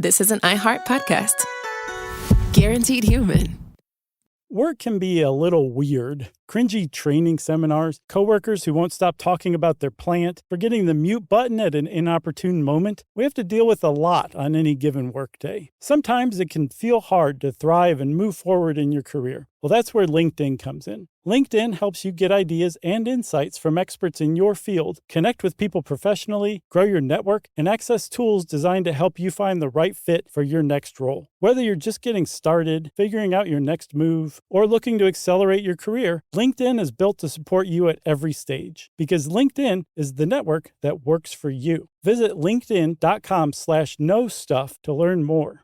this is an iHeart podcast. Guaranteed human. Work can be a little weird. Cringy training seminars, coworkers who won't stop talking about their plant, forgetting the mute button at an inopportune moment. We have to deal with a lot on any given workday. Sometimes it can feel hard to thrive and move forward in your career. Well, that's where LinkedIn comes in. LinkedIn helps you get ideas and insights from experts in your field, connect with people professionally, grow your network, and access tools designed to help you find the right fit for your next role. Whether you're just getting started, figuring out your next move, or looking to accelerate your career, LinkedIn is built to support you at every stage because LinkedIn is the network that works for you. Visit linkedin.com/knowstuff to learn more.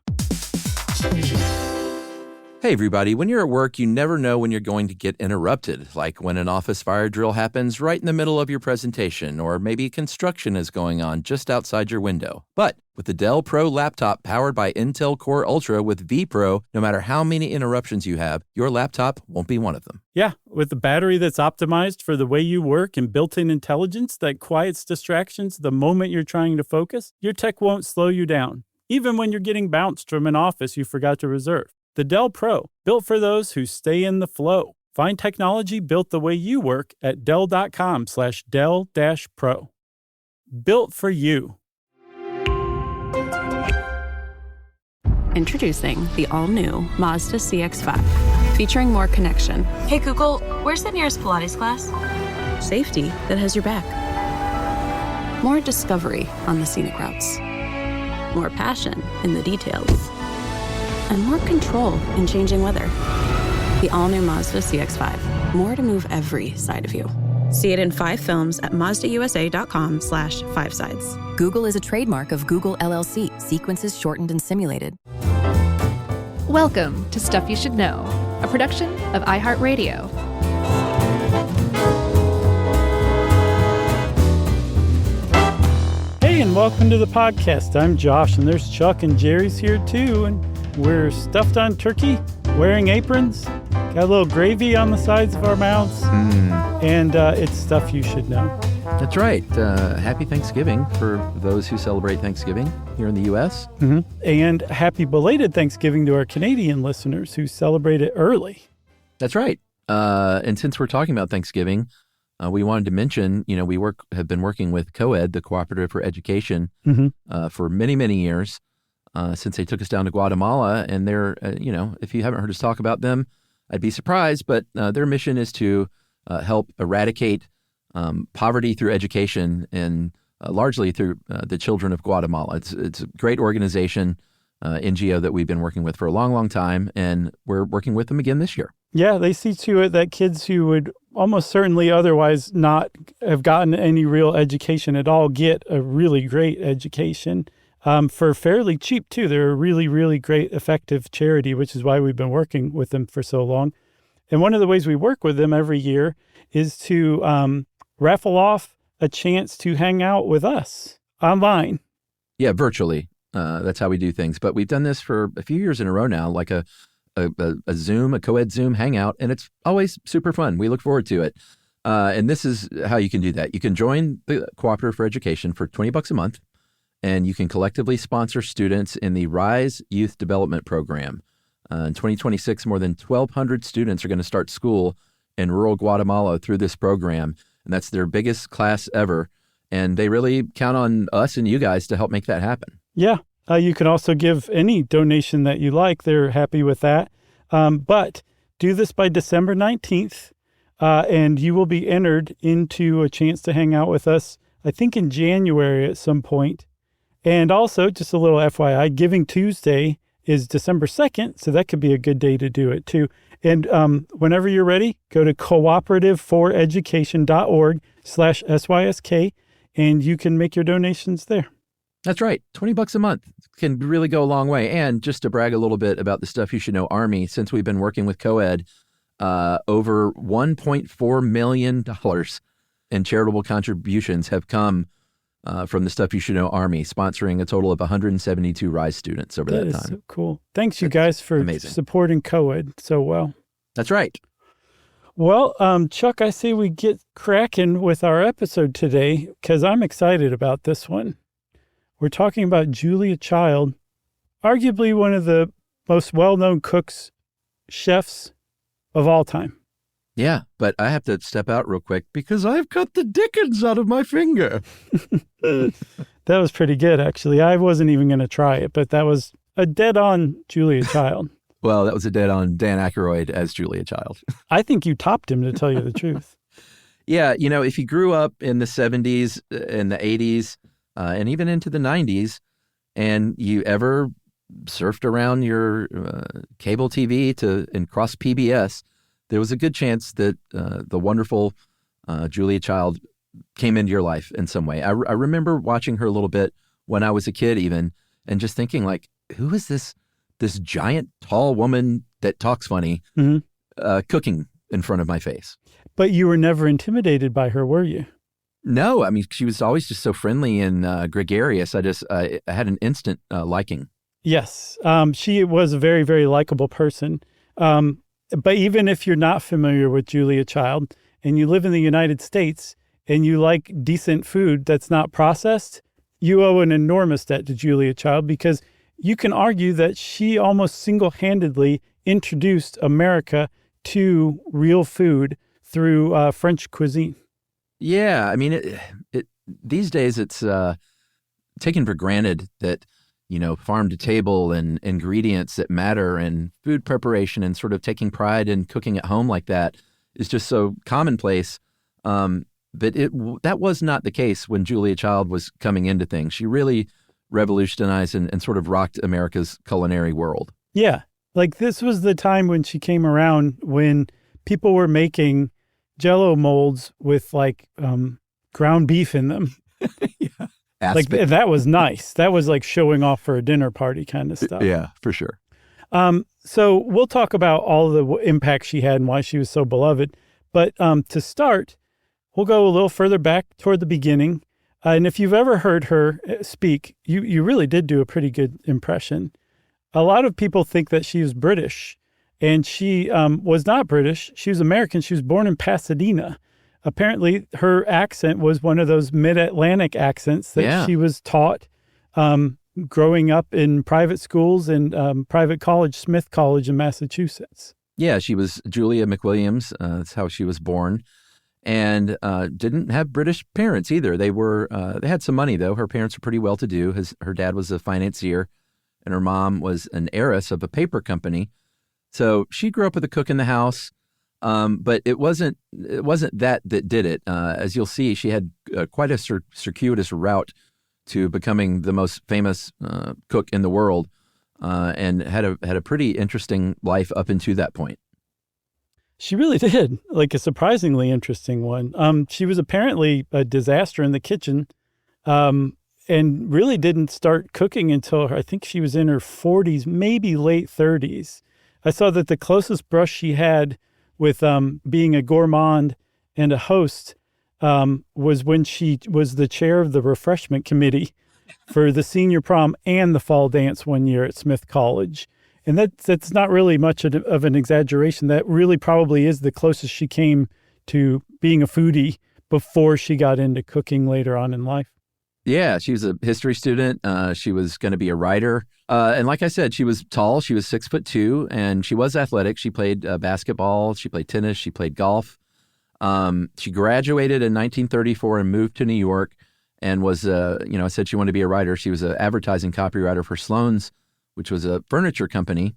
Hey everybody, when you're at work, you never know when you're going to get interrupted, like when an office fire drill happens right in the middle of your presentation, or maybe construction is going on just outside your window. But with the Dell Pro laptop powered by Intel Core Ultra with vPro, no matter how many interruptions you have, your laptop won't be one of them. Yeah, with the battery that's optimized for the way you work and built-in intelligence that quiets distractions the moment you're trying to focus, your tech won't slow you down, even when you're getting bounced from an office you forgot to reserve. The Dell Pro, built for those who stay in the flow. Find technology built the way you work at Dell.com/Dell-Pro. Built for you. Introducing the all-new Mazda CX-5, featuring more connection. Hey Google, where's the nearest Pilates class? Safety that has your back. More discovery on the scenic routes. More passion in the details. And more control in changing weather. The all-new Mazda CX-5. More to move every side of you. See it in 5 films at MazdaUSA.com/5sides. Google is a trademark of Google LLC. Sequences shortened and simulated. Welcome to Stuff You Should Know, a production of iHeartRadio. Hey, and welcome to the podcast. I'm Josh, and there's Chuck and Jerry's here too, and we're stuffed on turkey, wearing aprons, got a little gravy on the sides of our mouths, and it's stuff you should know. That's right. Happy Thanksgiving for those who celebrate Thanksgiving here in the U.S. Mm-hmm. And happy belated Thanksgiving to our Canadian listeners who celebrate it early. That's right. And since we're talking about Thanksgiving, we wanted to mention, we have been working with COED, the Cooperative for Education, for many, many years. Since they took us down to Guatemala, and they're, if you haven't heard us talk about them, I'd be surprised, but their mission is to help eradicate poverty through education and largely through the children of Guatemala. It's a great organization, NGO that we've been working with for a long, long time, and we're working with them again this year. Yeah, they see to it that kids who would almost certainly otherwise not have gotten any real education at all get a really great education. For fairly cheap, too. They're a really, really great, effective charity, which is why we've been working with them for so long. And one of the ways we work with them every year is to raffle off a chance to hang out with us online. Yeah, virtually. That's how we do things. But we've done this for a few years in a row now, like a Zoom, a co-ed Zoom hangout, and it's always super fun. We look forward to it. And this is how you can do that. You can join the Cooperative for Education for $20 a month. And you can collectively sponsor students in the RISE Youth Development Program. In 2026, more than 1,200 students are going to start school in rural Guatemala through this program. And that's their biggest class ever. And they really count on us and you guys to help make that happen. Yeah. You can also give any donation that you like. They're happy with that. But do this by December 19th, and you will be entered into a chance to hang out with us, I think in January at some point. And also, just a little FYI, Giving Tuesday is December 2nd, so that could be a good day to do it too. And whenever you're ready, go to cooperativeforeducation.org/SYSK, and you can make your donations there. That's right. $20 a month can really go a long way. And just to brag a little bit about the Stuff You Should Know Army, since we've been working with COED, over $1.4 million in charitable contributions have come from the Stuff You Should Know Army, sponsoring a total of 172 RISE students over that time. That is so cool. Thanks, you guys, for supporting COED so well. That's right. Well, Chuck, I say we get cracking with our episode today because I'm excited about this one. We're talking about Julia Child, arguably one of the most well-known chefs of all time. Yeah, but I have to step out real quick because I've cut the dickens out of my finger. That was pretty good, actually. I wasn't even going to try it, but that was a dead-on Julia Child. Well, that was a dead-on Dan Aykroyd as Julia Child. I think you topped him, to tell you the truth. Yeah, if you grew up in the 70s and the 80s and even into the 90s, and you ever surfed around your cable TV and cross PBS, there was a good chance that the wonderful Julia Child came into your life in some way. I remember watching her a little bit when I was a kid even, and just thinking like, who is this giant, tall woman that talks funny cooking in front of my face? But you were never intimidated by her, were you? No, I mean, she was always just so friendly and gregarious. I had an instant liking. Yes. She was a very, very likable person. But even if you're not familiar with Julia Child and you live in the United States and you like decent food that's not processed, you owe an enormous debt to Julia Child, because you can argue that she almost single-handedly introduced America to real food through French cuisine. Yeah, I mean, these days it's taken for granted that, farm to table and ingredients that matter and food preparation and sort of taking pride in cooking at home like that is just so commonplace. But that was not the case when Julia Child was coming into things. She really revolutionized and sort of rocked America's culinary world. Yeah, like this was the time when she came around when people were making Jell-O molds with like ground beef in them. Yeah. Like that was nice. That was like showing off for a dinner party kind of stuff. Yeah, for sure. So we'll talk about all the impact she had and why she was so beloved. But to start, we'll go a little further back toward the beginning. And if you've ever heard her speak, you really did do a pretty good impression. A lot of people think that she was British, and she was not British. She was American. She was born in Pasadena. Apparently, her accent was one of those mid-Atlantic accents that she was taught growing up in private schools and private college, Smith College in Massachusetts. Yeah, she was Julia McWilliams. That's how she was born. And didn't have British parents either. They had some money, though. Her parents were pretty well-to-do. Her dad was a financier, and her mom was an heiress of a paper company. So she grew up with a cook in the house. But it wasn't that did it. As you'll see, she had quite a circuitous route to becoming the most famous cook in the world, and had a pretty interesting life up into that point. She really did, like a surprisingly interesting one. She was apparently a disaster in the kitchen, and really didn't start cooking until I think she was in her 40s, maybe late 30s. I saw that the closest brush she had with being a gourmand and a host was when she was the chair of the refreshment committee for the senior prom and the fall dance one year at Smith College. And that's not really much of an exaggeration. That really probably is the closest she came to being a foodie before she got into cooking later on in life. Yeah, she was a history student. She was going to be a writer. And like I said, she was tall. She was 6'2", and she was athletic. She played basketball. She played tennis. She played golf. She graduated in 1934 and moved to New York and was, I said she wanted to be a writer. She was an advertising copywriter for Sloan's, which was a furniture company.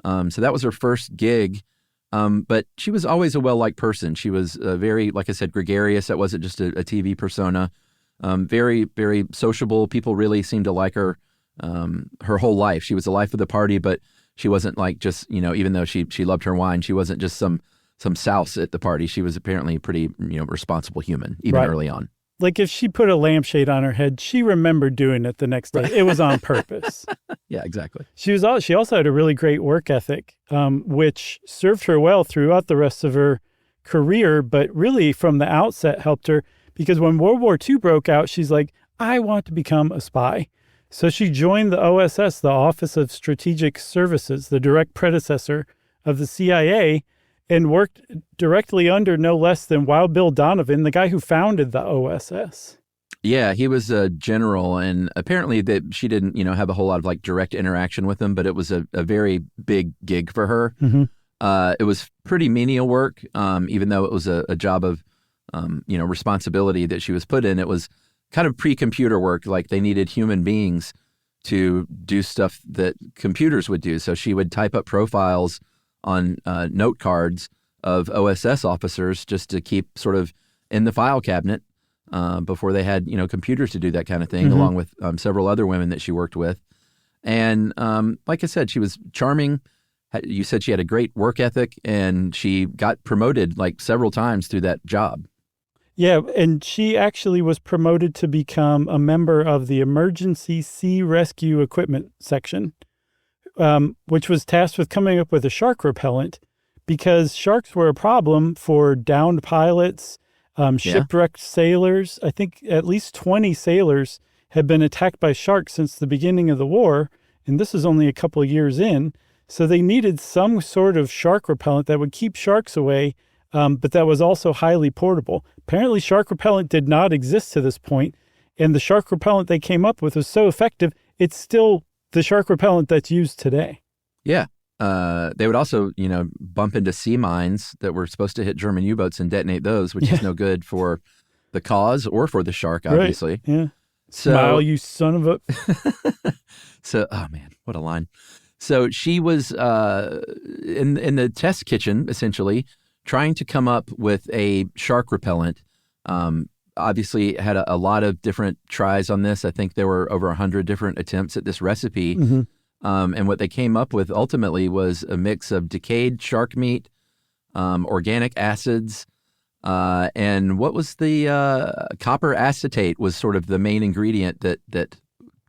So that was her first gig. But she was always a well-liked person. She was very, like I said, gregarious. That wasn't just a TV persona. Very, very sociable. People really seemed to like her her whole life. She was the life of the party, but she wasn't like just, even though she loved her wine, she wasn't just some souse at the party. She was apparently a pretty, responsible human, even early on. Like if she put a lampshade on her head, she remembered doing it the next day. Right. It was on purpose. Yeah, exactly. She also had a really great work ethic, which served her well throughout the rest of her career, but really from the outset helped her. Because when World War II broke out, she's like, I want to become a spy. So she joined the OSS, the Office of Strategic Services, the direct predecessor of the CIA, and worked directly under no less than Wild Bill Donovan, the guy who founded the OSS. Yeah, he was a general, and apparently that she didn't, have a whole lot of like direct interaction with him, but it was a very big gig for her. Mm-hmm. It was pretty menial work, even though it was a job of, responsibility that she was put in. It was kind of pre-computer work, like they needed human beings to do stuff that computers would do. So she would type up profiles on note cards of OSS officers just to keep sort of in the file cabinet before they had, computers to do that kind of thing, along with several other women that she worked with. And like I said, she was charming. You said she had a great work ethic, and she got promoted like several times through that job. Yeah, and she actually was promoted to become a member of the Emergency Sea Rescue Equipment Section, which was tasked with coming up with a shark repellent because sharks were a problem for downed pilots, shipwrecked sailors. I think at least 20 sailors had been attacked by sharks since the beginning of the war, and this is only a couple of years in. So they needed some sort of shark repellent that would keep sharks away, but that was also highly portable. Apparently, shark repellent did not exist to this point, and the shark repellent they came up with was so effective, it's still the shark repellent that's used today. Yeah. They would also, bump into sea mines that were supposed to hit German U-boats and detonate those, which is no good for the cause or for the shark, obviously. Right. Yeah. So, Smile, you son of a... So, oh man, what a line. So she was in the test kitchen, essentially, trying to come up with a shark repellent. Obviously had a lot of different tries on this. I think there were over 100 different attempts at this recipe. Mm-hmm. And what they came up with ultimately was a mix of decayed shark meat, organic acids, and what was the copper acetate was sort of the main ingredient that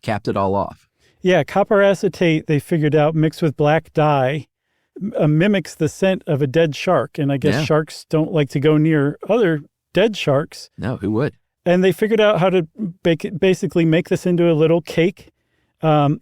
capped it all off. Yeah, copper acetate, they figured out, mixed with black dye, mimics the scent of a dead shark. And I guess sharks don't like to go near other dead sharks. No, who would? And they figured out how to basically make this into a little cake. A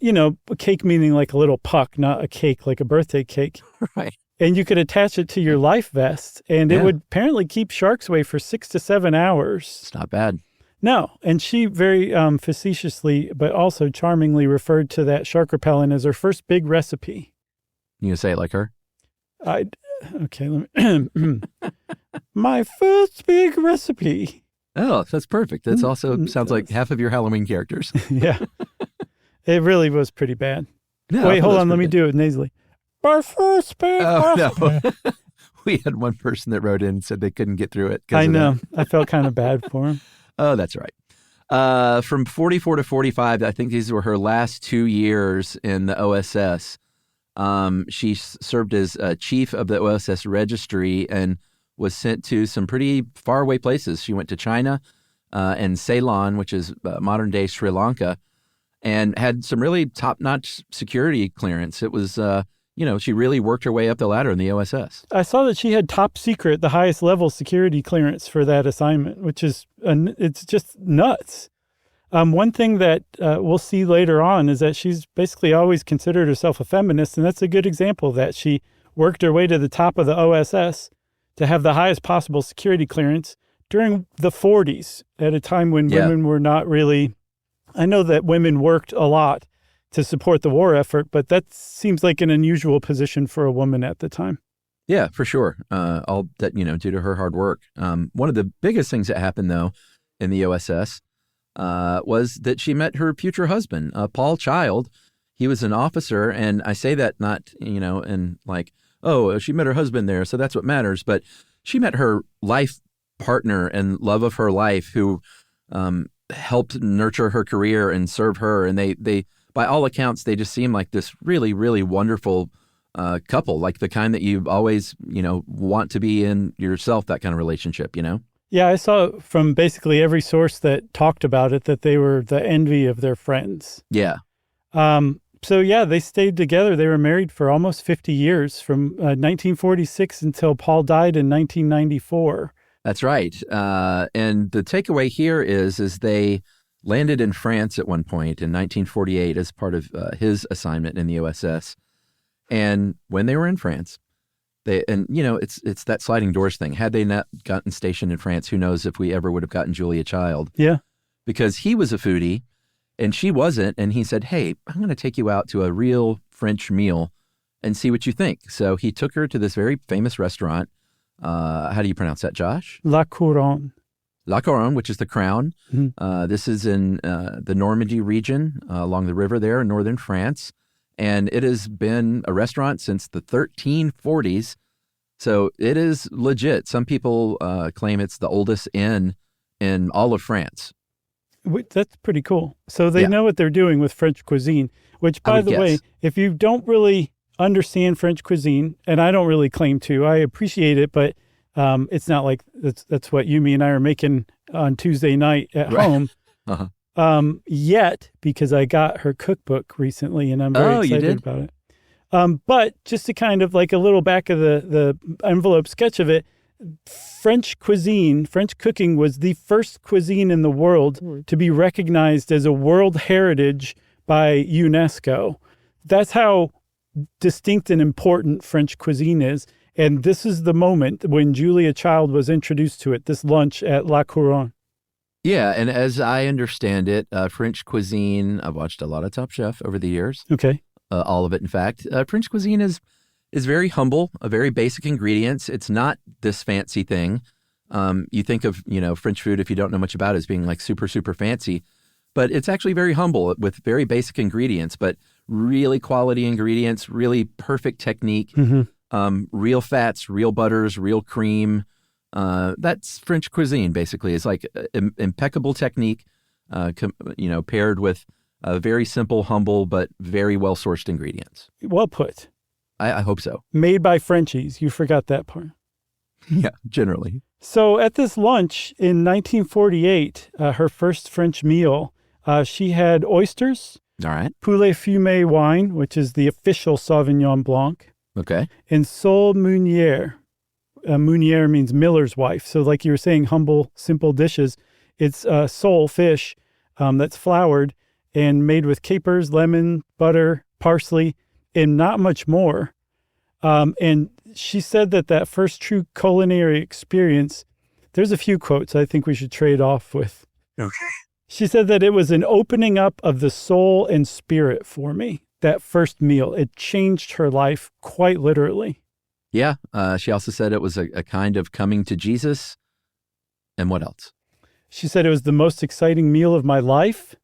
cake meaning like a little puck, not a cake like a birthday cake. Right. And you could attach it to your life vest, and it would apparently keep sharks away for 6 to 7 hours. It's not bad. No, and she very facetiously, but also charmingly referred to that shark repellent as her first big recipe. You gonna say it like her? Okay, let me. My first big recipe. Oh, that's perfect. That's also sounds like half of your Halloween characters. Yeah. It really was pretty bad. No, wait, hold on. Let me do it nasally. My first big recipe. No. We had one person that wrote in and said they couldn't get through it. I know. I felt kind of bad for him. Oh, that's right. From 44 to 45, I think these were her last 2 years in the OSS. She served as chief of the OSS registry and was sent to some pretty faraway places. She went to China and Ceylon, which is modern-day Sri Lanka, and had some really top-notch security clearance. It was, she really worked her way up the ladder in the OSS. I saw that she had top secret, the highest level security clearance for that assignment, which is, it's just nuts. One thing that we'll see later on is that she's basically always considered herself a feminist, and that's a good example of that. She worked her way to the top of the OSS to have the highest possible security clearance during the 40s, at a time when women were not really... I know that women worked a lot to support the war effort, but that seems like an unusual position for a woman at the time. Yeah, for sure. All that, due to her hard work. One of the biggest things that happened, though, in the OSS was that she met her future husband, Paul Child. He was an officer, and I say that not, in like, oh, she met her husband there, so that's what matters. But she met her life partner and love of her life who helped nurture her career and serve her. And they by all accounts, they just seem like this really, really wonderful couple, like the kind that you always, want to be in yourself, that kind of relationship, Yeah, I saw from basically every source that talked about it that they were the envy of their friends. Yeah. So, they stayed together. They were married for almost 50 years, from 1946 until Paul died in 1994. That's right. And the takeaway here is they landed in France at one point in 1948 as part of his assignment in the OSS. And when they were in France, it's that sliding doors thing. Had they not gotten stationed in France, who knows if we ever would have gotten Julia Child. Yeah. because he was a foodie and she wasn't. And he said, hey, I'm going to take you out to a real French meal and see what you think. So he took her to this very famous restaurant. How do you pronounce that, Josh? La Couronne. La Couronne, which is the Crown. Mm-hmm. This is in the Normandy region along the river there in northern France. And it has been a restaurant since the 1340s. So it is legit. Some people claim it's the oldest inn in all of France. That's pretty cool. So they know what they're doing with French cuisine, which, by the way, if you don't really understand French cuisine, and I don't really claim to, I appreciate it, but it's not like that's what you, me, and I are making on Tuesday night at home yet, because I got her cookbook recently, and I'm very excited about it. But just to kind of like a little back of the envelope sketch of it, French cooking was the first cuisine in the world to be recognized as a World Heritage by UNESCO. That's how distinct and important French cuisine is. And this is the moment when Julia Child was introduced to it, this lunch at La Couronne. Yeah, and as I understand it, French cuisine, I've watched a lot of Top Chef over the years. Okay. All of it, in fact. French cuisine is very humble, very basic ingredients. It's not this fancy thing. You think of, French food, if you don't know much about it, as being like super, super fancy. But it's actually very humble with very basic ingredients, but really quality ingredients, really perfect technique, real fats, real butters, real cream. That's French cuisine, basically. It's like impeccable technique, paired with very simple, humble, but very well-sourced ingredients. Well put. I hope so. Made by Frenchies. You forgot that part. Yeah, generally. So at this lunch in 1948, her first French meal, she had oysters, all right, poulet fumé wine, which is the official Sauvignon Blanc, okay, and sole meunière. Meunière means miller's wife. So like you were saying, humble, simple dishes. It's sole fish that's floured and made with capers, lemon, butter, parsley, and not much more. And she said that first true culinary experience, there's a few quotes I think we should trade off with. Okay. She said that it was an opening up of the soul and spirit for me, that first meal. It changed her life quite literally. Yeah. She also said it was a kind of coming to Jesus. And what else? She said it was the most exciting meal of my life.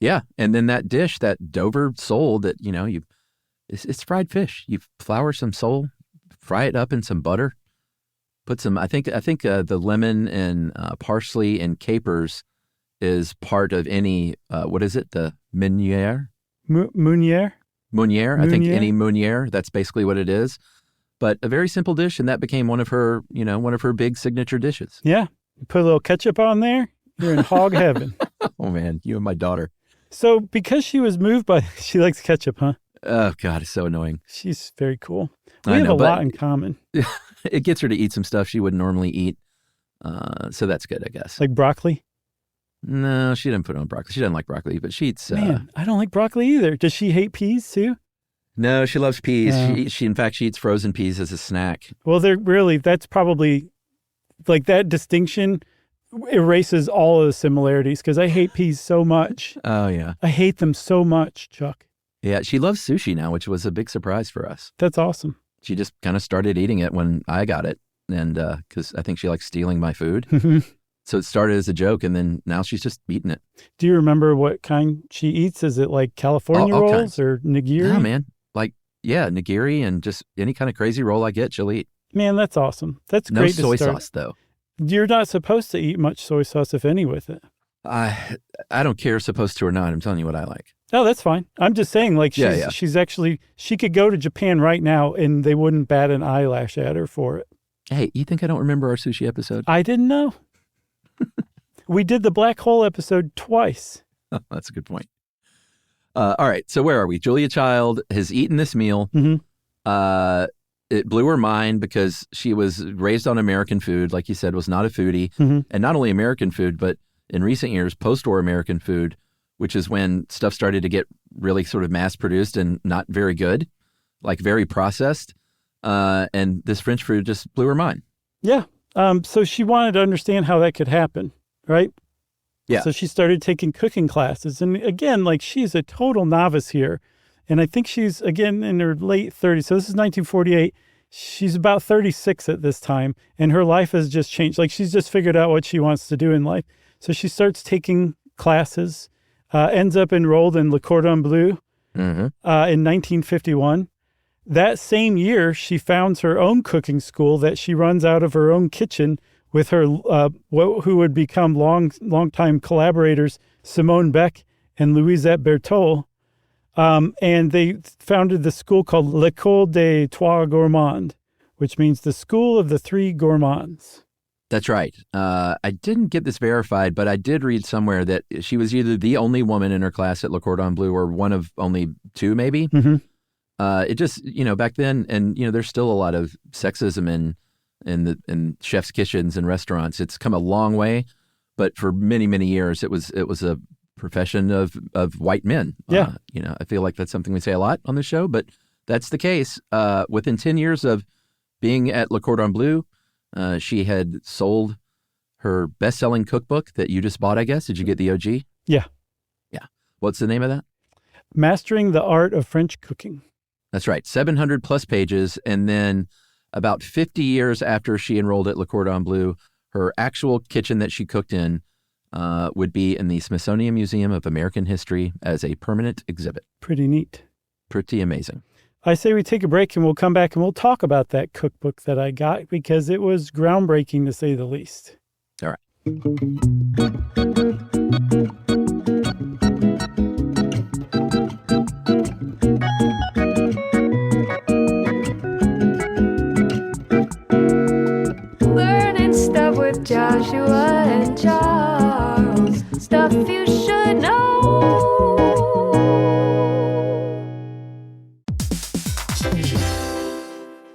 Yeah. And then that dish, that Dover sole that, it's fried fish. You flour some sole, fry it up in some butter, put some, I think the lemon and parsley and capers is part of any, what is it? The meunière? Meunière? Meunière. I think any meunière, that's basically what it is. But a very simple dish, and that became one of her big signature dishes. Yeah. You put a little ketchup on there, you're in hog heaven. Oh, man, you and my daughter. So because she was moved by, she likes ketchup, huh? Oh, God, it's so annoying. She's very cool. We have a lot in common. It gets her to eat some stuff she wouldn't normally eat. So that's good, I guess. Like broccoli? No, she didn't put on broccoli. She doesn't like broccoli, but she eats... Man, I don't like broccoli either. Does she hate peas too? No, she loves peas. She in fact, she eats frozen peas as a snack. Well, that's probably, like that distinction erases all of the similarities because I hate peas so much. Oh, yeah. I hate them so much, Chuck. Yeah, she loves sushi now, which was a big surprise for us. That's awesome. She just kind of started eating it when I got it, and because I think she likes stealing my food. So it started as a joke, and then now she's just eating it. Do you remember what kind she eats? Is it like California rolls kinds. Or nigiri? Oh, man. Nigiri and just any kind of crazy roll I get, she'll eat. Man, that's awesome. That's great to start. No soy sauce, though. You're not supposed to eat much soy sauce, if any, with it. I don't care supposed to or not. I'm telling you what I like. Oh, that's fine. I'm just saying, like, she's actually, she could go to Japan right now and they wouldn't bat an eyelash at her for it. Hey, you think I don't remember our sushi episode? I didn't know. We did the black hole episode twice. Oh, that's a good point. All right. So where are we? Julia Child has eaten this meal. Mm-hmm. It blew her mind because she was raised on American food, like you said, was not a foodie. Mm-hmm. And not only American food, but in recent years, post-war American food, which is when stuff started to get really sort of mass-produced and not very good, like very processed. And this French food just blew her mind. Yeah. So she wanted to understand how that could happen, right? Yeah. So she started taking cooking classes. And again, like she's a total novice here. And I think she's, again, in her late 30s. So this is 1948. She's about 36 at this time. And her life has just changed. Like she's just figured out what she wants to do in life. So she starts taking classes, ends up enrolled in Le Cordon Bleu in 1951. That same year, she founds her own cooking school that she runs out of her own kitchen with her, who would become longtime collaborators, Simone Beck and Louisette Bertholle. And they founded the school called L'École des Trois Gourmandes, which means the School of the Three Gourmands. That's right. I didn't get this verified, but I did read somewhere that she was either the only woman in her class at Le Cordon Bleu or one of only two, maybe. Mm-hmm. It just, back then, and, there's still a lot of sexism in chefs' kitchens and restaurants. It's come a long way, but for many, many years, it was a profession of white men. Yeah. I feel like that's something we say a lot on the show, but that's the case. Within 10 years of being at Le Cordon Bleu, she had sold her best-selling cookbook that you just bought, I guess. Did you get the OG? Yeah. Yeah. What's the name of that? Mastering the Art of French Cooking. That's right. 700 plus pages. And then about 50 years after she enrolled at Le Cordon Bleu, her actual kitchen that she cooked in would be in the Smithsonian Museum of American History as a permanent exhibit. Pretty neat. Pretty amazing. I say we take a break and we'll come back and we'll talk about that cookbook that I got because it was groundbreaking to say the least. All right. Learning stuff with Joshua and Charles. Stuff you should know.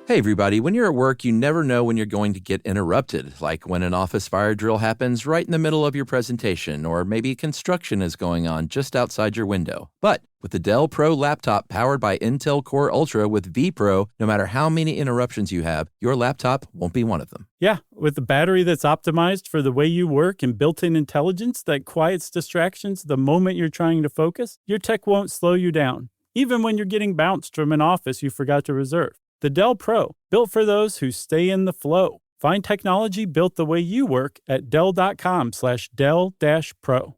Hey, everybody. When you're at work, you never know when you're going to get interrupted, like when an office fire drill happens right in the middle of your presentation, or maybe construction is going on just outside your window. But with the Dell Pro laptop powered by Intel Core Ultra with vPro, no matter how many interruptions you have, your laptop won't be one of them. Yeah, with a battery that's optimized for the way you work and built-in intelligence that quiets distractions the moment you're trying to focus, your tech won't slow you down, even when you're getting bounced from an office you forgot to reserve. The Dell Pro, built for those who stay in the flow. Find technology built the way you work at Dell.com/Dell-Pro.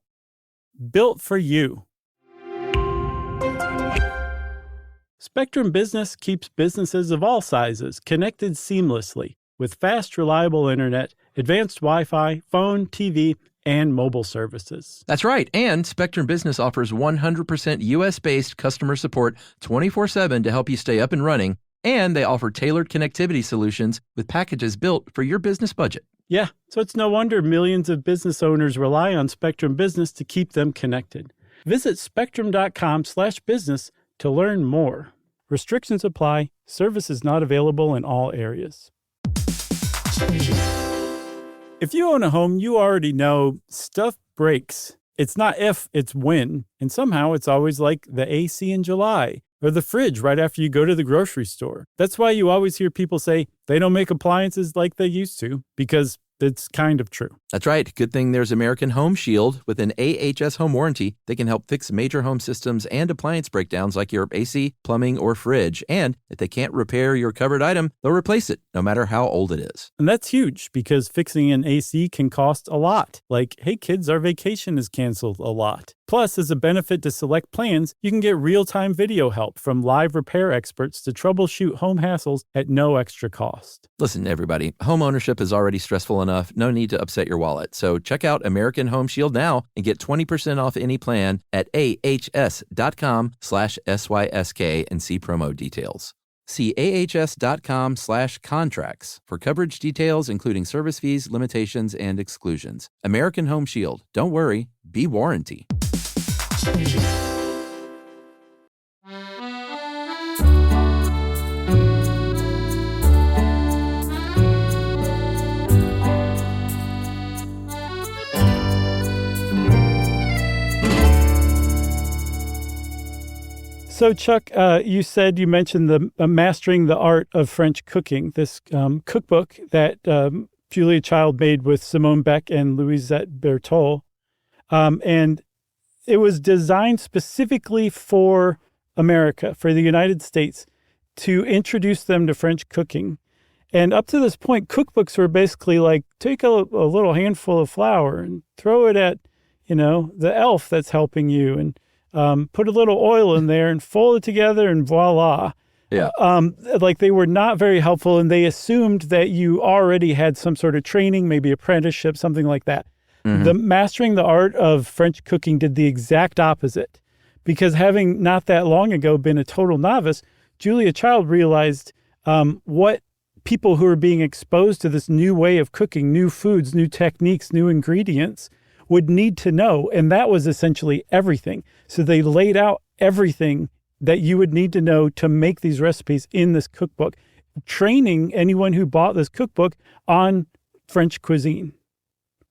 Built for you. Spectrum Business keeps businesses of all sizes connected seamlessly with fast, reliable internet, advanced Wi-Fi, phone, TV, and mobile services. That's right. And Spectrum Business offers 100% U.S.-based customer support 24/7 to help you stay up and running. And they offer tailored connectivity solutions with packages built for your business budget. Yeah, so it's no wonder millions of business owners rely on Spectrum Business to keep them connected. Visit spectrum.com/business to learn more. Restrictions apply. Service is not available in all areas. If you own a home, you already know stuff breaks. It's not if, it's when. And somehow it's always like the AC in July or the fridge right after you go to the grocery store. That's why you always hear people say they don't make appliances like they used to, because it's kind of true. That's right. Good thing there's American Home Shield. With an AHS home warranty, they can help fix major home systems and appliance breakdowns like your AC, plumbing, or fridge. And if they can't repair your covered item, they'll replace it, no matter how old it is. And that's huge because fixing an AC can cost a lot. Like, hey kids, our vacation is canceled a lot. Plus, as a benefit to select plans, you can get real-time video help from live repair experts to troubleshoot home hassles at no extra cost. Listen, everybody, home ownership is already stressful enough. No need to upset your wallet. So check out American Home Shield now and get 20% off any plan at ahs.com/SYSK and see promo details. See ahs.com/contracts for coverage details, including service fees, limitations, and exclusions. American Home Shield. Don't worry, be warranty. So, Chuck, you said you mentioned the Mastering the Art of French Cooking, this cookbook that Julia Child made with Simone Beck and Louisette Bertholle. And it was designed specifically for America, for the United States, to introduce them to French cooking. And up to this point, cookbooks were basically like, take a little handful of flour and throw it at, the elf that's helping you, and put a little oil in there and fold it together, and voila. Yeah. Like, they were not very helpful, and they assumed that you already had some sort of training, maybe apprenticeship, something like that. Mm-hmm. The Mastering the Art of French Cooking did the exact opposite, because having not that long ago been a total novice, Julia Child realized what people who are being exposed to this new way of cooking, new foods, new techniques, new ingredients would need to know. And that was essentially everything. So they laid out everything that you would need to know to make these recipes in this cookbook, training anyone who bought this cookbook on French cuisine.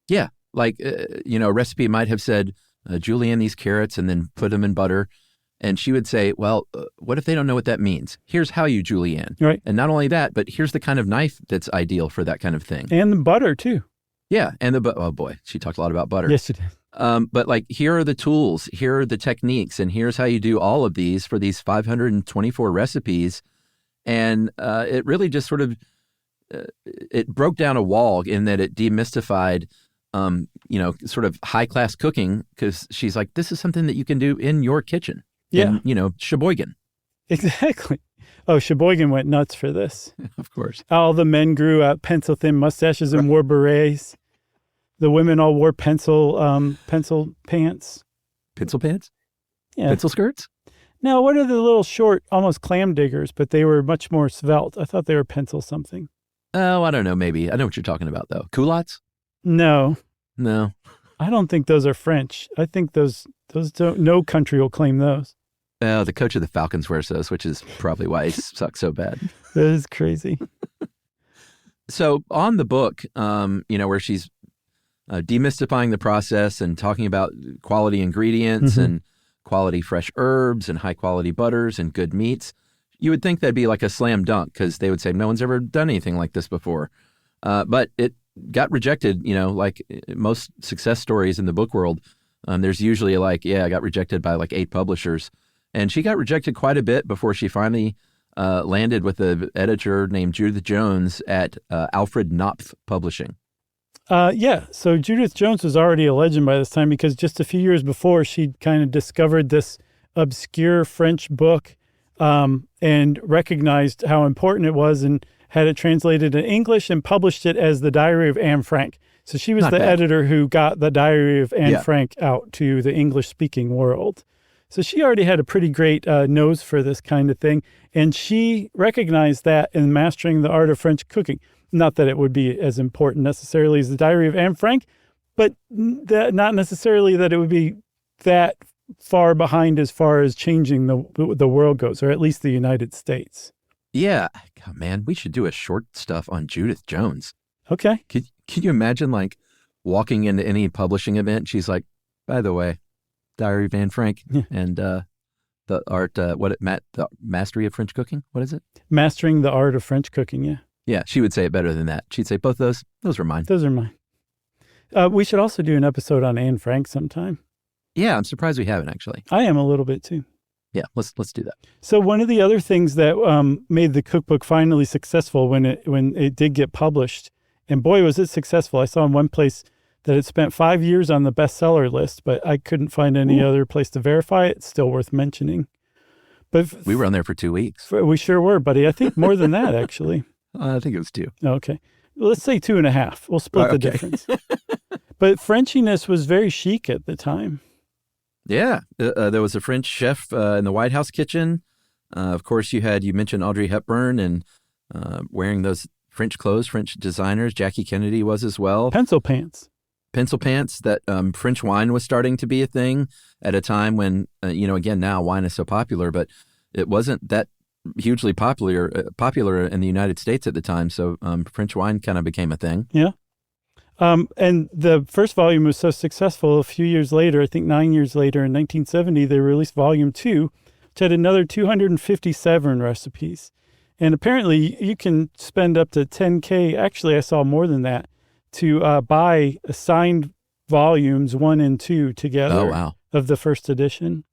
Yeah. Like, a recipe might have said, julienne these carrots and then put them in butter. And she would say, well, what if they don't know what that means? Here's how you julienne. Right. And not only that, but here's the kind of knife that's ideal for that kind of thing. And the butter, too. Yeah. And oh boy, she talked a lot about butter. Yes, she did. But like, here are the tools, here are the techniques, and here's how you do all of these for these 524 recipes. And it really just sort of, it broke down a wall in that it demystified, sort of high-class cooking, because she's like, this is something that you can do in your kitchen. Yeah. In, Sheboygan. Exactly. Oh, Sheboygan went nuts for this. Of course. All the men grew out pencil-thin mustaches and wore berets. The women all wore pencil pants. Pencil pants? Yeah. Pencil skirts? Now, what are the little short, almost clam diggers, but they were much more svelte? I thought they were pencil something. Oh, I don't know, maybe. I know what you're talking about, though. Culottes? No. I don't think those are French. I think those don't, no country will claim those. The coach of the Falcons wears those, which is probably why he sucks so bad. That is crazy. So on the book, where she's demystifying the process and talking about quality ingredients and quality fresh herbs and high quality butters and good meats, you would think that'd be like a slam dunk, because they would say no one's ever done anything like this before. But it got rejected, like most success stories in the book world. There's usually I got rejected by like 8 publishers. And she got rejected quite a bit before she finally landed with an editor named Judith Jones at Alfred Knopf Publishing. So Judith Jones was already a legend by this time, because just a few years before, she'd kind of discovered this obscure French book and recognized how important it was, and had it translated in English and published it as The Diary of Anne Frank. So she was Not the bad. editor who got The Diary of Anne Frank out to the English-speaking world. So she already had a pretty great nose for this kind of thing, and she recognized that in Mastering the Art of French Cooking. Not that it would be as important necessarily as The Diary of Anne Frank, but not necessarily that it would be that far behind as far as changing the world goes, or at least the United States. Yeah. God, man, we should do a short stuff on Judith Jones. Okay. Can you imagine like walking into any publishing event? She's like, by the way, Diary of Anne Frank and the art, the mastery of French cooking. What is it? Mastering the Art of French Cooking. Yeah. Yeah. She would say it better than that. She'd say both those were mine. Those are mine. We should also do an episode on Anne Frank sometime. Yeah. I'm surprised we haven't actually. I am a little bit too. Yeah. Let's do that. So one of the other things that made the cookbook finally successful when it did get published, and boy, was it successful. I saw in one place that it spent 5 years on the bestseller list, but I couldn't find any other place to verify it. It's still worth mentioning. But we were on there for 2 weeks. We sure were, buddy. I think more than that, actually. I think it was 2. Okay. Well, let's say 2.5. We'll split the difference. But Frenchiness was very chic at the time. Yeah. There was a French chef in the White House kitchen. Of course, you mentioned Audrey Hepburn and wearing those French clothes, French designers. Jackie Kennedy was as well. Pencil pants. That French wine was starting to be a thing at a time when, again, now wine is so popular, but it wasn't that hugely popular in the United States at the time. So French wine kind of became a thing. Yeah. And the first volume was so successful, a few years later, I think 9 years later, in 1970, they released volume 2, which had another 257 recipes. And apparently you can spend up to $10K. Actually, I saw more than that to buy a signed volumes, 1 and 2 together. Oh, wow. Of the first edition.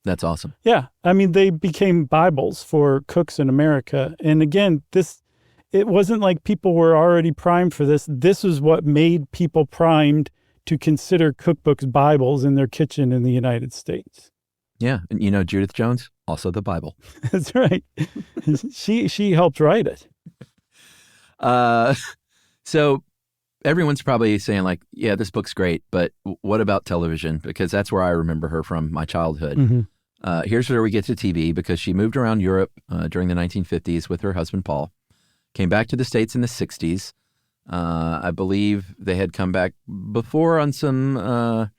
That's awesome. Yeah. I mean, they became Bibles for cooks in America. And again, it wasn't like people were already primed for this. This is what made people primed to consider cookbooks Bibles in their kitchen in the United States. Yeah. And Judith Jones, also the Bible. That's right. She helped write it. So everyone's probably saying like, yeah, this book's great, but what about television? Because that's where I remember her from my childhood. Mm-hmm. Here's where we get to TV, because she moved around Europe during the 1950s with her husband, Paul, came back to the States in the 60s. I believe they had come back before on some, I don't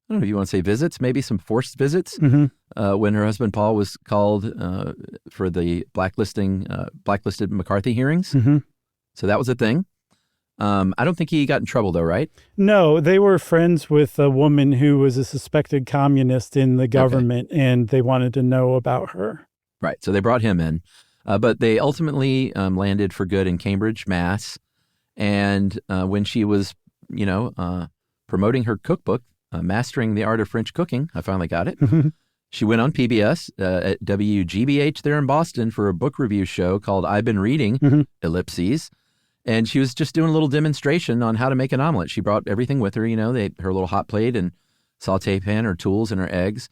know if you want to say visits, maybe some forced visits, when her husband, Paul, was called for the blacklisted McCarthy hearings. Mm-hmm. So that was a thing. I don't think he got in trouble, though, right? No, they were friends with a woman who was a suspected communist in the government, and they wanted to know about her. Right. So they brought him in. But they ultimately landed for good in Cambridge, Mass. And when she was, promoting her cookbook, Mastering the Art of French Cooking, I finally got it. She went on PBS at WGBH there in Boston for a book review show called I've Been Reading, ellipses. And she was just doing a little demonstration on how to make an omelet. She brought everything with her, her little hot plate and saute pan, her tools, and her eggs.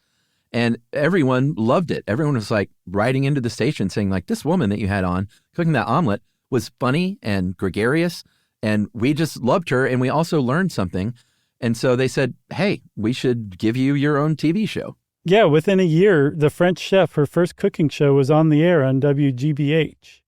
And everyone loved it. Everyone was like riding into the station saying like, this woman that you had on cooking that omelet was funny and gregarious. And we just loved her. And we also learned something. And so they said, hey, we should give you your own TV show. Yeah, within a year, the French chef, her first cooking show was on the air on WGBH.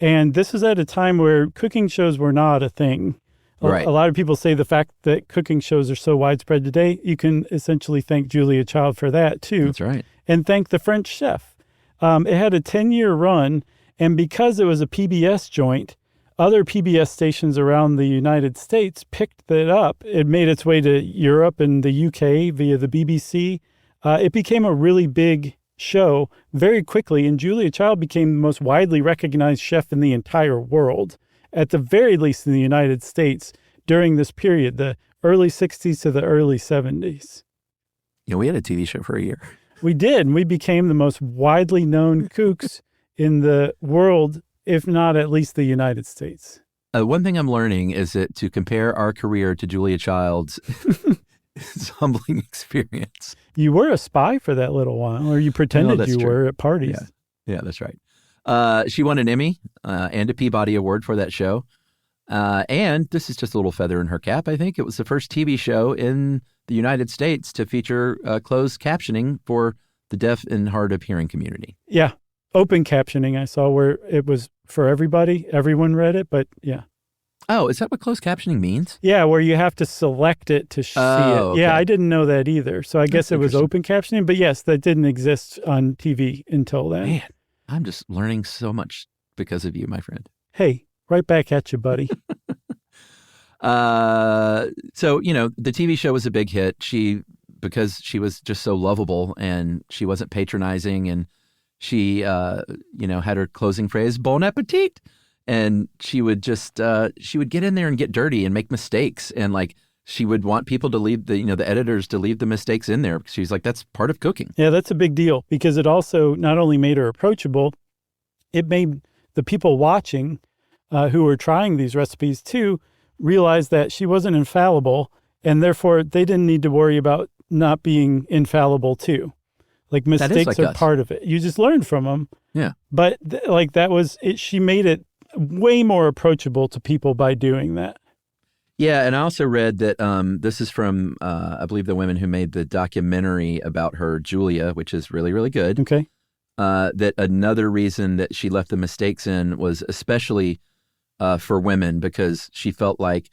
And this is at a time where cooking shows were not a thing. Right. A lot of people say the fact that cooking shows are so widespread today, you can essentially thank Julia Child for that, too. That's right. And thank the French chef. It had a 10-year run, and because it was a PBS joint, other PBS stations around the United States picked it up. It made its way to Europe and the UK via the BBC. It became a really big show very quickly, and Julia Child became the most widely recognized chef in the entire world, at the very least in the United States, during this period, the early 60s to the early 70s. We had a TV show for a year. We did, and we became the most widely known cooks in the world, if not at least the United States. One thing I'm learning is that to compare our career to Julia Child's is a humbling experience. You were a spy for that little while, or you pretended you were at parties. Yeah, that's right. She won an Emmy and a Peabody Award for that show. And this is just a little feather in her cap, I think. It was the first TV show in the United States to feature closed captioning for the deaf and hard of hearing community. Yeah. Open captioning I saw where it was for everybody. Everyone read it, but yeah. Oh, is that what closed captioning means? Yeah, where you have to select it to see it. Okay. Yeah, I didn't know that either. So I guess it was open captioning. But yes, that didn't exist on TV until then. Man, I'm just learning so much because of you, my friend. Hey, right back at you, buddy. So, the TV show was a big hit. Because she was just so lovable and she wasn't patronizing, and she, had her closing phrase, bon appetit. And she would just, she would get in there and get dirty and make mistakes. And like, she would want people to leave the editors to leave the mistakes in there, because she's like, that's part of cooking. Yeah, that's a big deal, because it also not only made her approachable, it made the people watching who were trying these recipes too realize that she wasn't infallible, and therefore they didn't need to worry about not being infallible too. Like mistakes are part of it. You just learn from them. Yeah. But that was it. She made it way more approachable to people by doing that. Yeah, and I also read that this is from, I believe, the women who made the documentary about her, Julia, which is really, really good. Okay. That another reason that she left the mistakes in was especially for women, because she felt like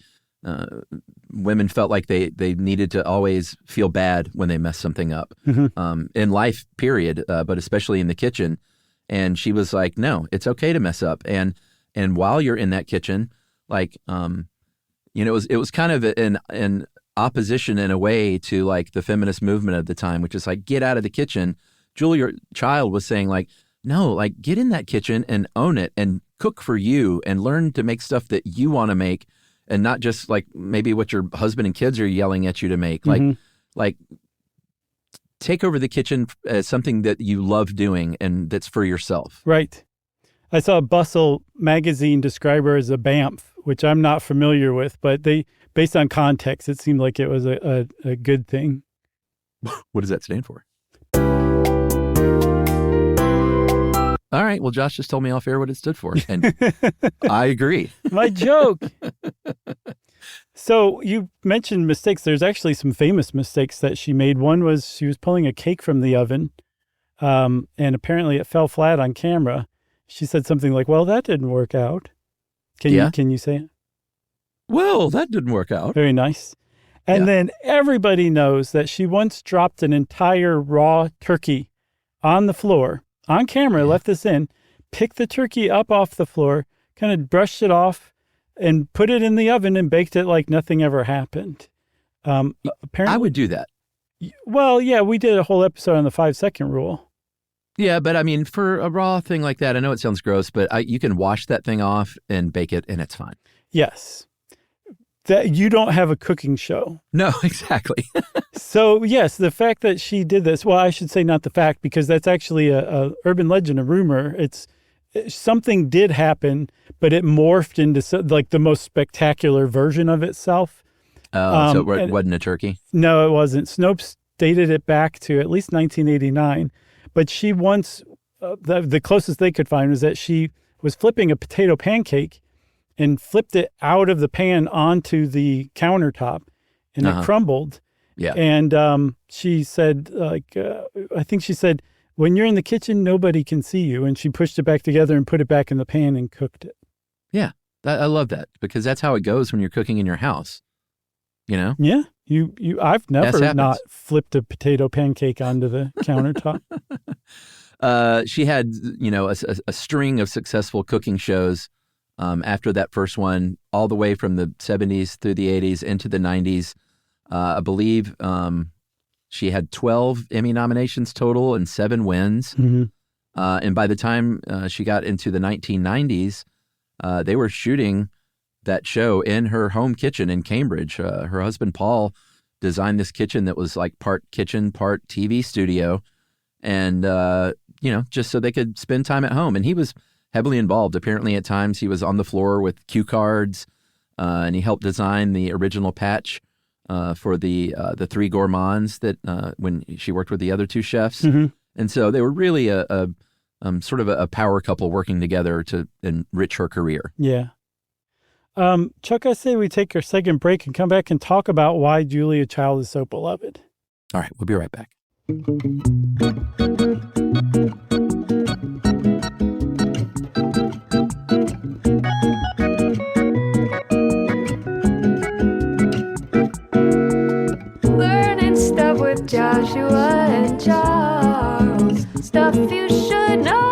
women felt like they needed to always feel bad when they messed something up in life, period, but especially in the kitchen. And she was like, no, it's okay to mess up. And while you're in that kitchen, like, it was kind of an opposition in a way to like the feminist movement of the time, which is like, get out of the kitchen. Julia Child was saying like, no, like get in that kitchen and own it and cook for you and learn to make stuff that you want to make and not just like maybe what your husband and kids are yelling at you to make. Like take over the kitchen as something that you love doing and that's for yourself. Right. I saw Bustle magazine describe her as a BAMF, which I'm not familiar with, but based on context, it seemed like it was a good thing. What does that stand for? All right. Well, Josh just told me off air what it stood for, and I agree. My joke. So you mentioned mistakes. There's actually some famous mistakes that she made. One was she was pulling a cake from the oven, and apparently it fell flat on camera. She said something like, "Well, that didn't work out." Can you say it? Well, that didn't work out. Very nice. And then everybody knows that she once dropped an entire raw turkey on the floor on camera, left this in, picked the turkey up off the floor, kind of brushed it off and put it in the oven and baked it like nothing ever happened. Apparently, I would do that. Well, yeah, we did a whole episode on the 5-second rule. Yeah, but I mean, for a raw thing like that, I know it sounds gross, but you can wash that thing off and bake it, and it's fine. Yes. That you don't have a cooking show. No, exactly. So, yes, the fact that she did this, well, I should say not the fact, because that's actually a urban legend, a rumor. Something did happen, but it morphed into like the most spectacular version of itself. So it wasn't a turkey? No, it wasn't. Snopes dated it back to at least 1989. But she once, the closest they could find was that she was flipping a potato pancake and flipped it out of the pan onto the countertop, and it crumbled. Yeah. And she said, I think she said, when you're in the kitchen, nobody can see you. And she pushed it back together and put it back in the pan and cooked it. Yeah. I love that, because that's how it goes when you're cooking in your house. You know? Yeah. I've never not flipped a potato pancake onto the countertop. She had, a string of successful cooking shows after that first one, all the way from the 70s through the 80s into the 90s. I believe she had 12 Emmy nominations total and 7 wins. Mm-hmm. And by the time she got into the 1990s, they were shooting that show in her home kitchen in Cambridge. Her husband, Paul, designed this kitchen that was like part kitchen, part TV studio. And, just so they could spend time at home. And he was heavily involved. Apparently, at times, he was on the floor with cue cards, and he helped design the original patch for the 3 Gourmandes that when she worked with the other 2 chefs. Mm-hmm. And so they were really a sort of a power couple working together to enrich her career. Yeah. Chuck, I say we take our second break and come back and talk about why Julia Child is so beloved. All right, we'll be right back. Learning stuff with Joshua and Charles. Stuff you should know.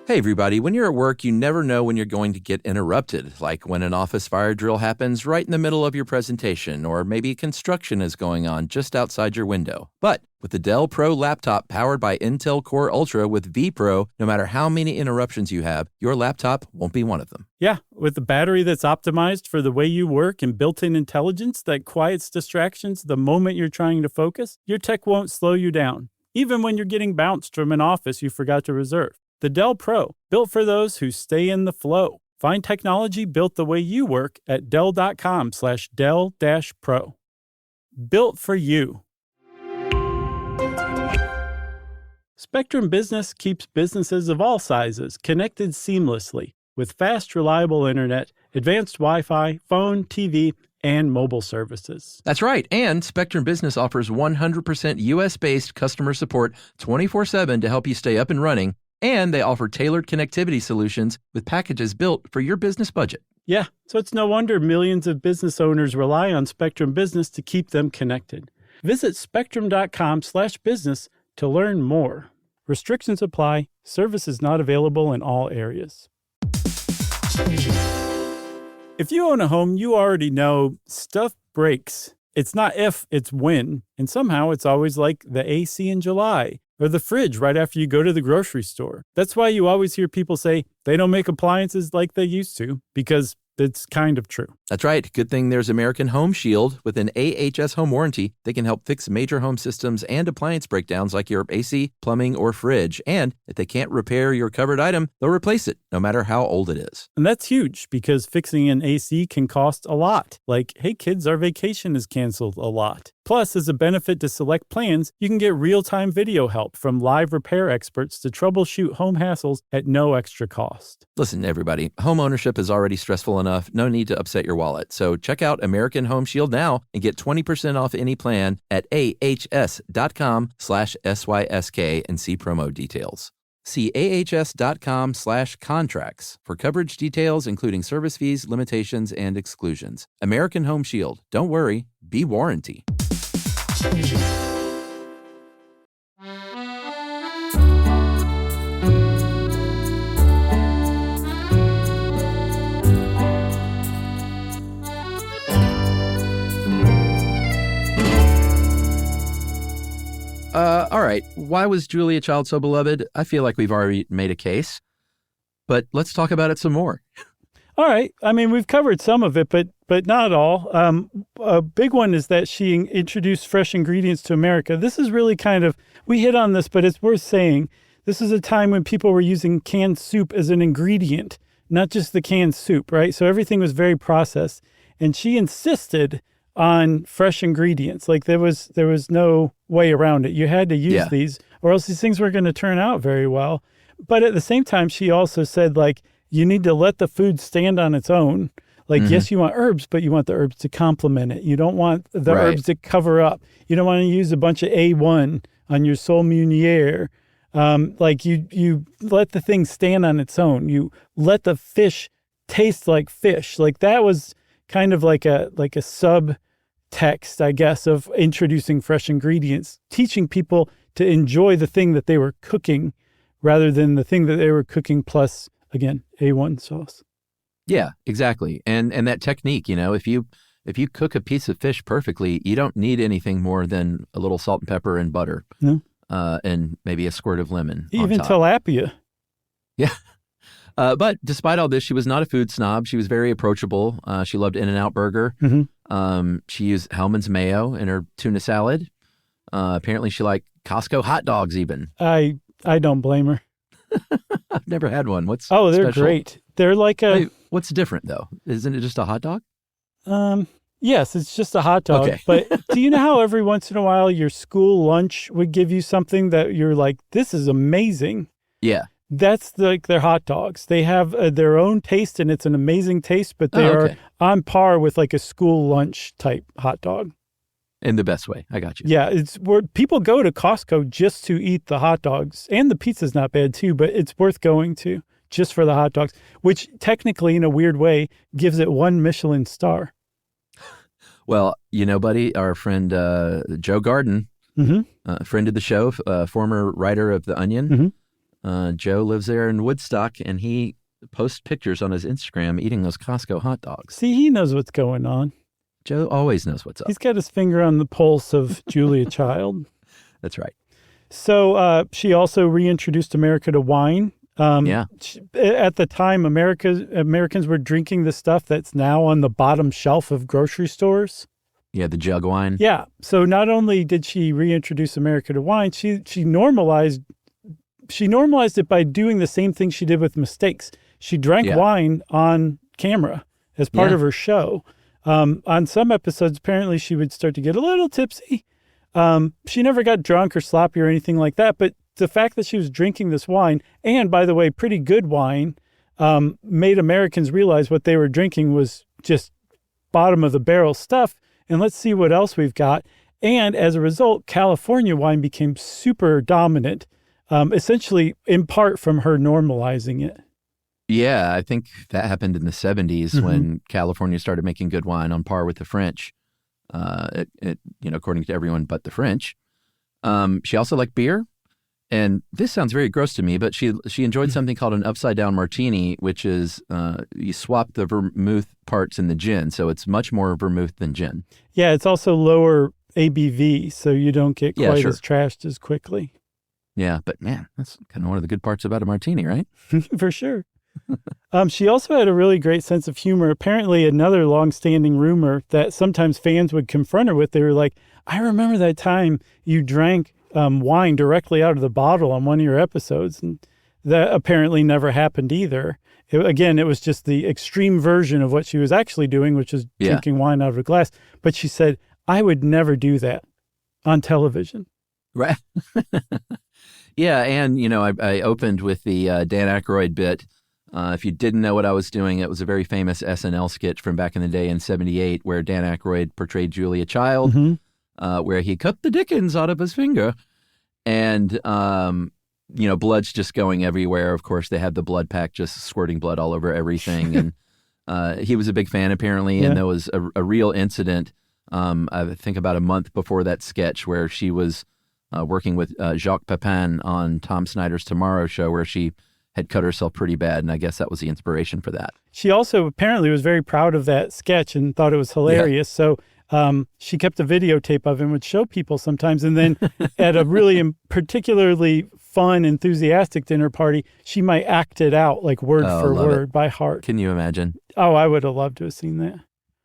Hey, everybody. When you're at work, you never know when you're going to get interrupted, like when an office fire drill happens right in the middle of your presentation, or maybe construction is going on just outside your window. But with the Dell Pro laptop powered by Intel Core Ultra with vPro, no matter how many interruptions you have, your laptop won't be one of them. Yeah, with a battery that's optimized for the way you work and built-in intelligence that quiets distractions the moment you're trying to focus, your tech won't slow you down, even when you're getting bounced from an office you forgot to reserve. The Dell Pro, built for those who stay in the flow. Find technology built the way you work at Dell.com/Dell-Pro. Built for you. Spectrum Business keeps businesses of all sizes connected seamlessly with fast, reliable internet, advanced Wi-Fi, phone, TV, and mobile services. That's right. And Spectrum Business offers 100% U.S.-based customer support 24/7 to help you stay up and running. And they offer tailored connectivity solutions with packages built for your business budget. Yeah, so it's no wonder millions of business owners rely on Spectrum Business to keep them connected. Visit spectrum.com/business to learn more. Restrictions apply. Services not available in all areas. If you own a home, you already know stuff breaks. It's not if, it's when. And somehow it's always like the AC in July. or the fridge right after you go to the grocery store. That's why you always hear people say they don't make appliances like they used to, because it's kind of true. That's right. Good thing there's American Home Shield with an AHS home warranty. They can help fix major home systems and appliance breakdowns like your AC, plumbing, or fridge. And if they can't repair your covered item, they'll replace it, no matter how old it is. And that's huge because fixing an AC can cost a lot. Like, hey kids, our vacation is canceled a lot. Plus, as a benefit to select plans, you can get real-time video help from live repair experts to troubleshoot home hassles at no extra cost. Listen, everybody, home ownership is already stressful enough. No need to upset your wallet. So check out American Home Shield now and get 20% off any plan at ahs.com/SYSK and see promo details. See ahs.com/contracts for coverage details, including service fees, limitations, and exclusions. American Home Shield. Don't worry, be warranty. All right. Why was Julia Child so beloved? I feel like we've already made a case, but let's talk about it some more. All right. I mean, we've covered some of it, but not all. A big one is that she introduced fresh ingredients to America. This is really we hit on this, but it's worth saying. This is a time when people were using canned soup as an ingredient, not just the canned soup, right? So everything was very processed. And she insisted on fresh ingredients. Like there was no way around it. You had to use these, or else these things weren't going to turn out very well. But at the same time, she also said, like, you need to let the food stand on its own. Like, yes, you want herbs, but you want the herbs to complement it. You don't want the herbs to cover up. You don't want to use a bunch of A1 on your sole meuniere. Like you let the thing stand on its own. You let the fish taste like fish. Like that was kind of like a subtext, I guess, of introducing fresh ingredients, teaching people to enjoy the thing that they were cooking rather than the thing that they were cooking plus, again, A1 sauce. Yeah, exactly. And that technique, if you cook a piece of fish perfectly, you don't need anything more than a little salt and pepper and butter. No. And maybe a squirt of lemon. Even tilapia. Yeah. But despite all this, she was not a food snob. She was very approachable. She loved In-N-Out Burger. She used Hellman's mayo in her tuna salad. Apparently she liked Costco hot dogs even. I don't blame her. I've never had one. They're special? Great. They're like a... Wait, what's different, though? Isn't it just a hot dog? Yes, it's just a hot dog. Okay. But do you know how every once in a while your school lunch would give you something that you're like, this is amazing? Yeah. That's like their hot dogs. They have their own taste, and it's an amazing taste, but they are on par with like a school lunch type hot dog. In the best way. I got you. Yeah, it's where people go to Costco just to eat the hot dogs. And the pizza's not bad too, but it's worth going to just for the hot dogs, which technically, in a weird way, gives it 1 Michelin star. Well, buddy, our friend Joe Garden, friend of the show, former writer of The Onion. Joe lives there in Woodstock, and he posts pictures on his Instagram eating those Costco hot dogs. See, he knows what's going on. Joe always knows what's up. He's got his finger on the pulse of Julia Child. That's right. So she also reintroduced America to wine. At the time, Americans were drinking the stuff that's now on the bottom shelf of grocery stores. Yeah, the jug wine. Yeah. So not only did she reintroduce America to wine, she normalized it by doing the same thing she did with Mistakes. She drank wine on camera as part of her show. On some episodes, apparently she would start to get a little tipsy. She never got drunk or sloppy or anything like that. But the fact that she was drinking this wine, and by the way, pretty good wine, made Americans realize what they were drinking was just bottom of the barrel stuff. And let's see what else we've got. And as a result, California wine became super dominant, essentially in part from her normalizing it. Yeah, I think that happened in the 70s when California started making good wine on par with the French, according to everyone but the French. She also liked beer. And this sounds very gross to me, but she enjoyed something called an upside-down martini, which is you swap the vermouth parts in the gin. So it's much more vermouth than gin. Yeah, it's also lower ABV, so you don't get quite as trashed as quickly. Yeah, but man, that's kind of one of the good parts about a martini, right? For sure. She also had a really great sense of humor. Apparently, another long-standing rumor that sometimes fans would confront her with, they were like, I remember that time you drank wine directly out of the bottle on one of your episodes. And that apparently never happened either. It was just the extreme version of what she was actually doing, which is drinking wine out of a glass. But she said, I would never do that on television. Right. Yeah, and, I opened with the Dan Aykroyd bit. If you didn't know what I was doing, it was a very famous SNL sketch from back in the day in '78 where Dan Aykroyd portrayed Julia Child, where he cut the dickens out of his finger. And, blood's just going everywhere. Of course, they had the blood pack just squirting blood all over everything. And he was a big fan, apparently. And there was a real incident, I think about a month before that sketch, where she was working with Jacques Pepin on Tom Snyder's Tomorrow Show, where she had cut herself pretty bad, and I guess that was the inspiration for that. She also apparently was very proud of that sketch and thought it was hilarious. Yeah. So she kept a videotape of it and would show people sometimes. And then at a really particularly fun, enthusiastic dinner party, she might act it out like word for word by heart. Can you imagine? Oh, I would have loved to have seen that.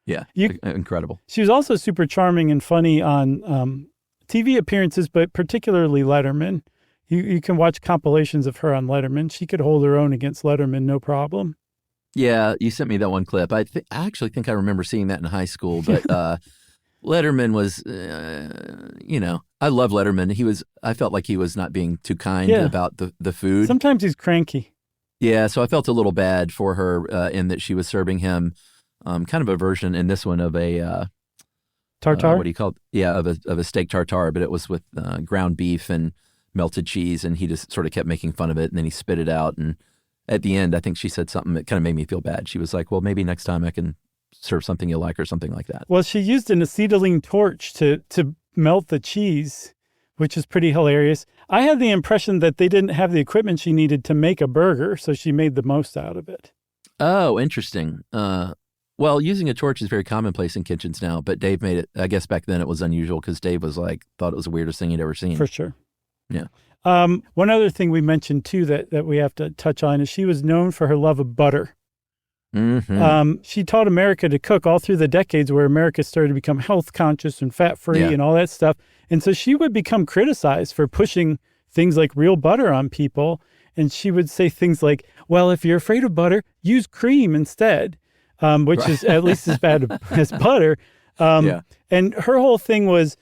Yeah, incredible. She was also super charming and funny on TV appearances, but particularly Letterman. You can watch compilations of her on Letterman. She could hold her own against Letterman, no problem. Yeah, you sent me that one clip. I actually think I remember seeing that in high school, but Letterman was, I love Letterman. I felt like he was not being too kind about the food. Sometimes he's cranky. Yeah, so I felt a little bad for her in that she was serving him kind of a version in this one of a tartare. What do you call it? Yeah, of a steak tartare, but it was with ground beef and melted cheese, and he just sort of kept making fun of it, and then he spit it out. And at the end, I think she said something that kind of made me feel bad. She was like, well, maybe next time I can serve something you like or something like that. Well, she used an acetylene torch to melt the cheese, which is pretty hilarious. I had the impression that they didn't have the equipment she needed to make a burger, so she made the most out of it. Oh, interesting. Well, using a torch is very commonplace in kitchens now, but Dave made it, I guess back then it was unusual because Dave was thought it was the weirdest thing he'd ever seen. For sure. Yeah. One other thing we mentioned, too, that we have to touch on is she was known for her love of butter. Mm-hmm. She taught America to cook all through the decades where America started to become health conscious and fat-free and all that stuff. And so she would become criticized for pushing things like real butter on people. And she would say things like, well, if you're afraid of butter, use cream instead, which is at least as bad as butter. And her whole thing was,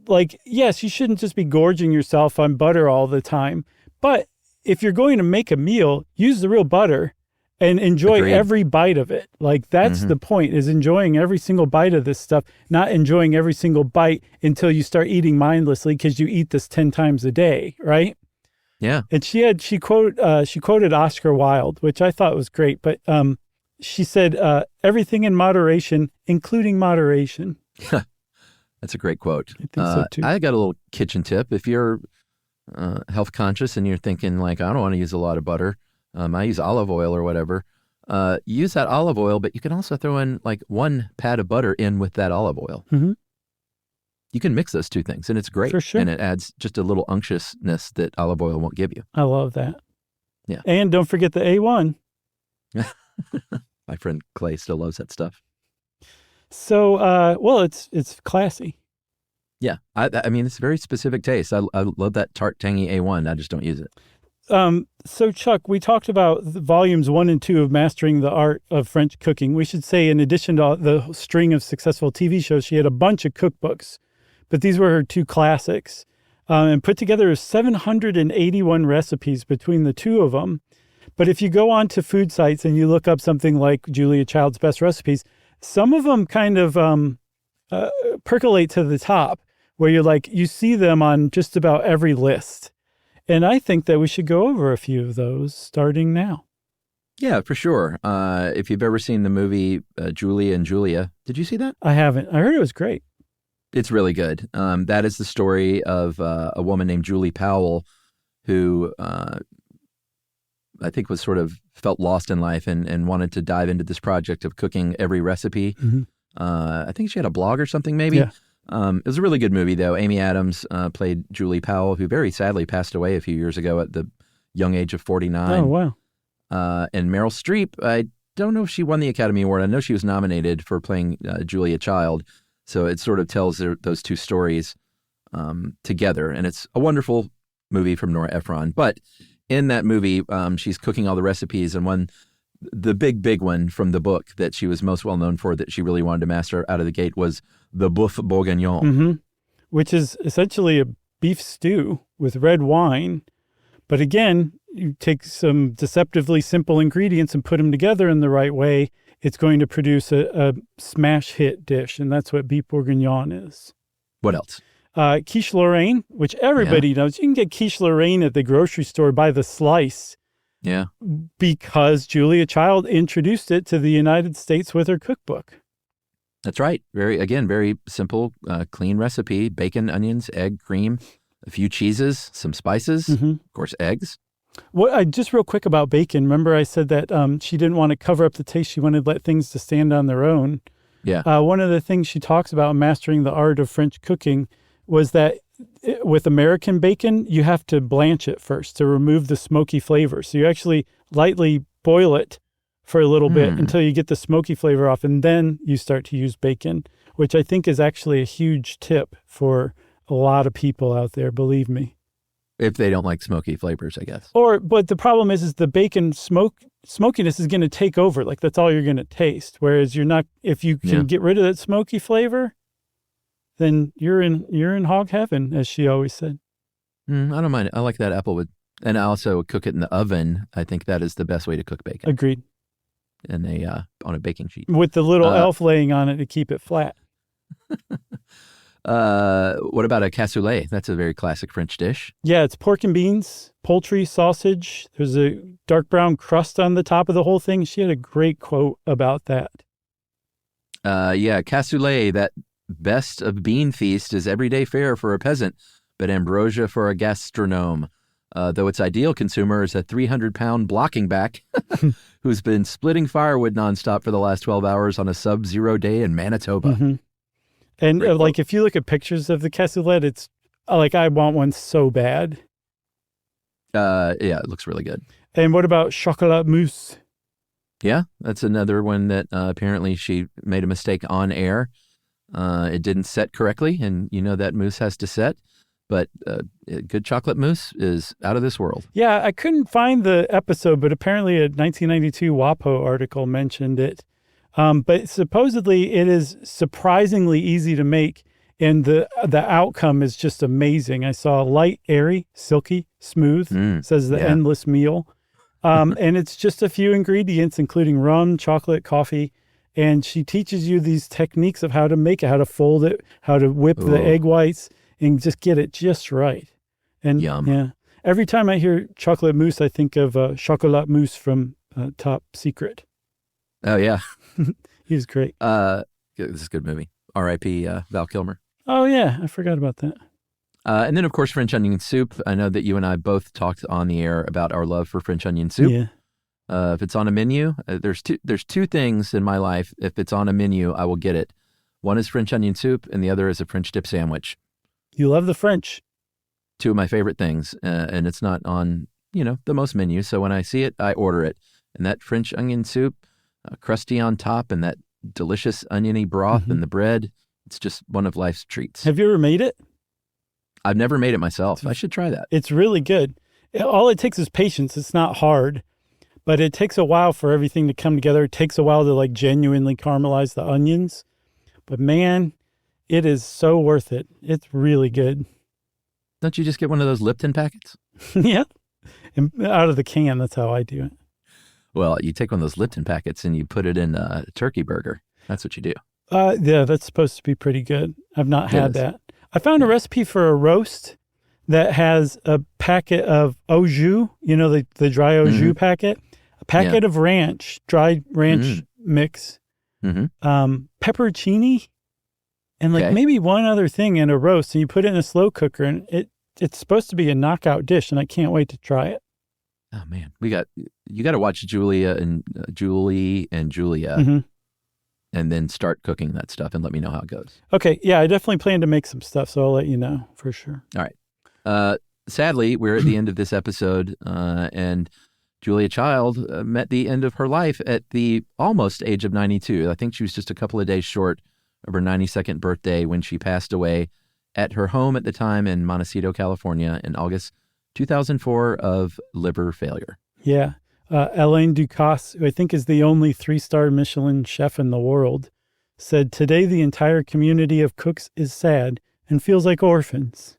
like, yes, you shouldn't just be gorging yourself on butter all the time. But if you're going to make a meal, use the real butter and enjoy every bite of it. Like, that's the point, is enjoying every single bite of this stuff, not enjoying every single bite until you start eating mindlessly because you eat this 10 times a day, right? Yeah. And she quoted Oscar Wilde, which I thought was great. But she said, everything in moderation, including moderation. That's a great quote. I think so too. I got a little kitchen tip. If you're health conscious and you're thinking like, I don't want to use a lot of butter, I use olive oil or whatever, use that olive oil, but you can also throw in like one pat of butter in with that olive oil. Mm-hmm. You can mix those two things and it's great. For sure. And it adds just a little unctuousness that olive oil won't give you. I love that. Yeah. And don't forget the A1. My friend Clay still loves that stuff. So, well, it's classy. Yeah. I mean, it's a very specific taste. I love that tart, tangy A1. I just don't use it. So, Chuck, we talked about volumes 1 and 2 of Mastering the Art of French Cooking. We should say, in addition to the string of successful TV shows, she had a bunch of cookbooks, but these were her 2 classics. And put together 781 recipes between the 2 of them. But if you go on to food sites and you look up something like Julia Child's Best Recipes, some of them kind of percolate to the top where you see them on just about every list. And I think that we should go over a few of those starting now. Yeah, for sure. If you've ever seen the movie Julia and Julia, did you see that? I haven't. I heard it was great. It's really good. That is the story of a woman named Julie Powell who I think was sort of felt lost in life and wanted to dive into this project of cooking every recipe. Mm-hmm. I think she had a blog or something maybe. It was a really good movie, though. Amy Adams played Julie Powell, who very sadly passed away a few years ago at the young age of 49. Oh, wow. And Meryl Streep, I don't know if she won the Academy Award. I know she was nominated for playing Julia Child. So it sort of tells those two stories together. And it's a wonderful movie from Nora Ephron. But in that movie, she's cooking all the recipes. And the big one from the book that she was most well known for that she really wanted to master out of the gate was the boeuf bourguignon. Mm-hmm. Which is essentially a beef stew with red wine. But again, you take some deceptively simple ingredients and put them together in the right way, it's going to produce a smash hit dish. And that's what beef bourguignon is. What else? Quiche Lorraine, which everybody knows. You can get quiche Lorraine at the grocery store by the slice. Yeah. Because Julia Child introduced it to the United States with her cookbook. That's right. Very simple, clean recipe. Bacon, onions, egg, cream, a few cheeses, some spices, of course, eggs. Well, just real quick about bacon. Remember I said that she didn't want to cover up the taste. She wanted to let things to stand on their own. Yeah. One of the things she talks about in mastering the art of French cooking was that with American bacon, you have to blanch it first to remove the smoky flavor. So you actually lightly boil it for a little bit until you get the smoky flavor off, and then you start to use bacon, which I think is actually a huge tip for a lot of people out there, believe me. If they don't like smoky flavors, I guess. But the problem is the bacon smokiness is going to take over. Like that's all you're going to taste. Whereas if you can get rid of that smoky flavor, then you're in hog heaven, as she always said. I don't mind. I like that applewood. And I also cook it in the oven. I think that is the best way to cook bacon. Agreed. And on a baking sheet. With the little elf laying on it to keep it flat. What about a cassoulet? That's a very classic French dish. Yeah, it's pork and beans, poultry, sausage. There's a dark brown crust on the top of the whole thing. She had a great quote about that. Cassoulet, that best of bean feast is everyday fare for a peasant, but ambrosia for a gastronome. Though its ideal consumer is a 300-pound blocking back who's been splitting firewood nonstop for the last 12 hours on a sub-zero day in Manitoba. Mm-hmm. And if you look at pictures of the cassoulet, it's like I want one so bad. It looks really good. And what about chocolat mousse? Yeah, that's another one that apparently she made a mistake on air. It didn't set correctly, and that mousse has to set. But good chocolate mousse is out of this world. Yeah, I couldn't find the episode, but apparently a 1992 WAPO article mentioned it. But supposedly it is surprisingly easy to make, and the outcome is just amazing. I saw light, airy, silky, smooth, says the endless meal. And it's just a few ingredients, including rum, chocolate, coffee. And she teaches you these techniques of how to make it, how to fold it, how to whip the egg whites, and just get it just right. And yum. Yeah, every time I hear chocolate mousse, I think of chocolat mousse from Top Secret. Oh, yeah. He was great. This is a good movie. R.I.P. Val Kilmer. Oh, yeah. I forgot about that. And then, of course, French onion soup. I know that you and I both talked on the air about our love for French onion soup. Yeah. If it's on a menu, there's two things in my life. If it's on a menu, I will get it. One is French onion soup, and the other is a French dip sandwich. You love the French. Two of my favorite things, and it's not on, the most menus. So when I see it, I order it. And that French onion soup, crusty on top, and that delicious oniony broth and the bread, it's just one of life's treats. Have you ever made it? I've never made it myself. I should try that. It's really good. All it takes is patience. It's not hard, but it takes a while for everything to come together. It takes a while to genuinely caramelize the onions. But man, it is so worth it. It's really good. Don't you just get one of those Lipton packets? Yeah. And out of the can, that's how I do it. Well, you take one of those Lipton packets and you put it in a turkey burger. That's what you do. Yeah, that's supposed to be pretty good. I've not had that. I found a recipe for a roast that has a packet of au jus, the dry au jus packet, a packet of ranch, dried ranch mix, peppercini, and maybe one other thing in a roast. And you put it in a slow cooker, and it's supposed to be a knockout dish, and I can't wait to try it. Oh man, you got to watch Julie and Julia and then start cooking that stuff and let me know how it goes. Okay. Yeah, I definitely plan to make some stuff, so I'll let you know for sure. All right. Sadly, we're at the end of this episode, and Julia Child met the end of her life at the almost age of 92. I think she was just a couple of days short of her 92nd birthday when she passed away at her home at the time in Montecito, California in August 2004 of liver failure. Yeah. Alain Ducasse, who I think is the only 3-star Michelin chef in the world, said, "Today the entire community of cooks is sad and feels like orphans."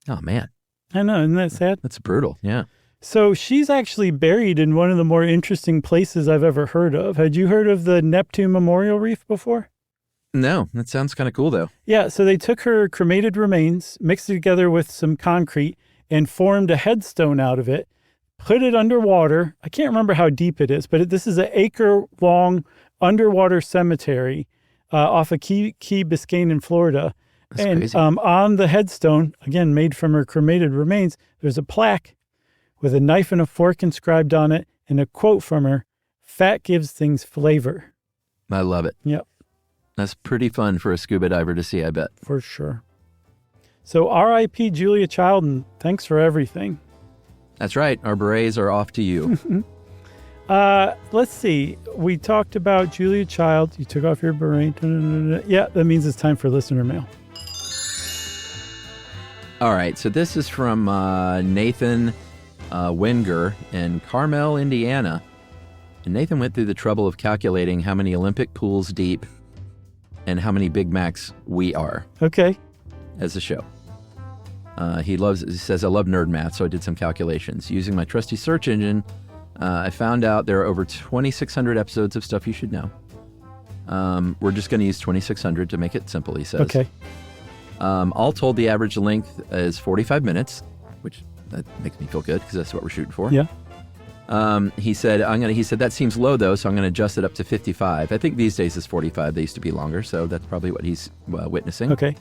Oh, man. I know, isn't that sad? That's brutal, yeah. So she's actually buried in one of the more interesting places I've ever heard of. Had you heard of the Neptune Memorial Reef before? No, that sounds kind of cool, though. Yeah, so they took her cremated remains, mixed it together with some concrete, and formed a headstone out of it, put it underwater. I can't remember how deep it is, but this is an acre-long underwater cemetery off of Key Biscayne in Florida. That's and crazy. On the headstone, again, made from her cremated remains, there's a plaque with a knife and a fork inscribed on it and a quote from her, "Fat gives things flavor." I love it. Yep. That's pretty fun for a scuba diver to see, I bet. For sure. So R.I.P. Julia Child, and thanks for everything. That's right. Our berets are off to you. Let's see. We talked about Julia Child. You took off your beret. Yeah, that means it's time for listener mail. All right. So this is from Nathan Wenger in Carmel, Indiana. And Nathan went through the trouble of calculating how many Olympic pools deep and how many Big Macs we are. Okay. As a show. He says, "I love nerd math, so I did some calculations. Using my trusty search engine, I found out there are over 2,600 episodes of Stuff You Should Know. We're just going to use 2,600 to make it simple," he says. Okay. All told, the average length is 45 minutes, which that makes me feel good because that's what we're shooting for. Yeah. He said, that seems low though, so I'm going to adjust it up to 55. I think these days it's 45. They used to be longer, so that's probably what he's witnessing. Okay.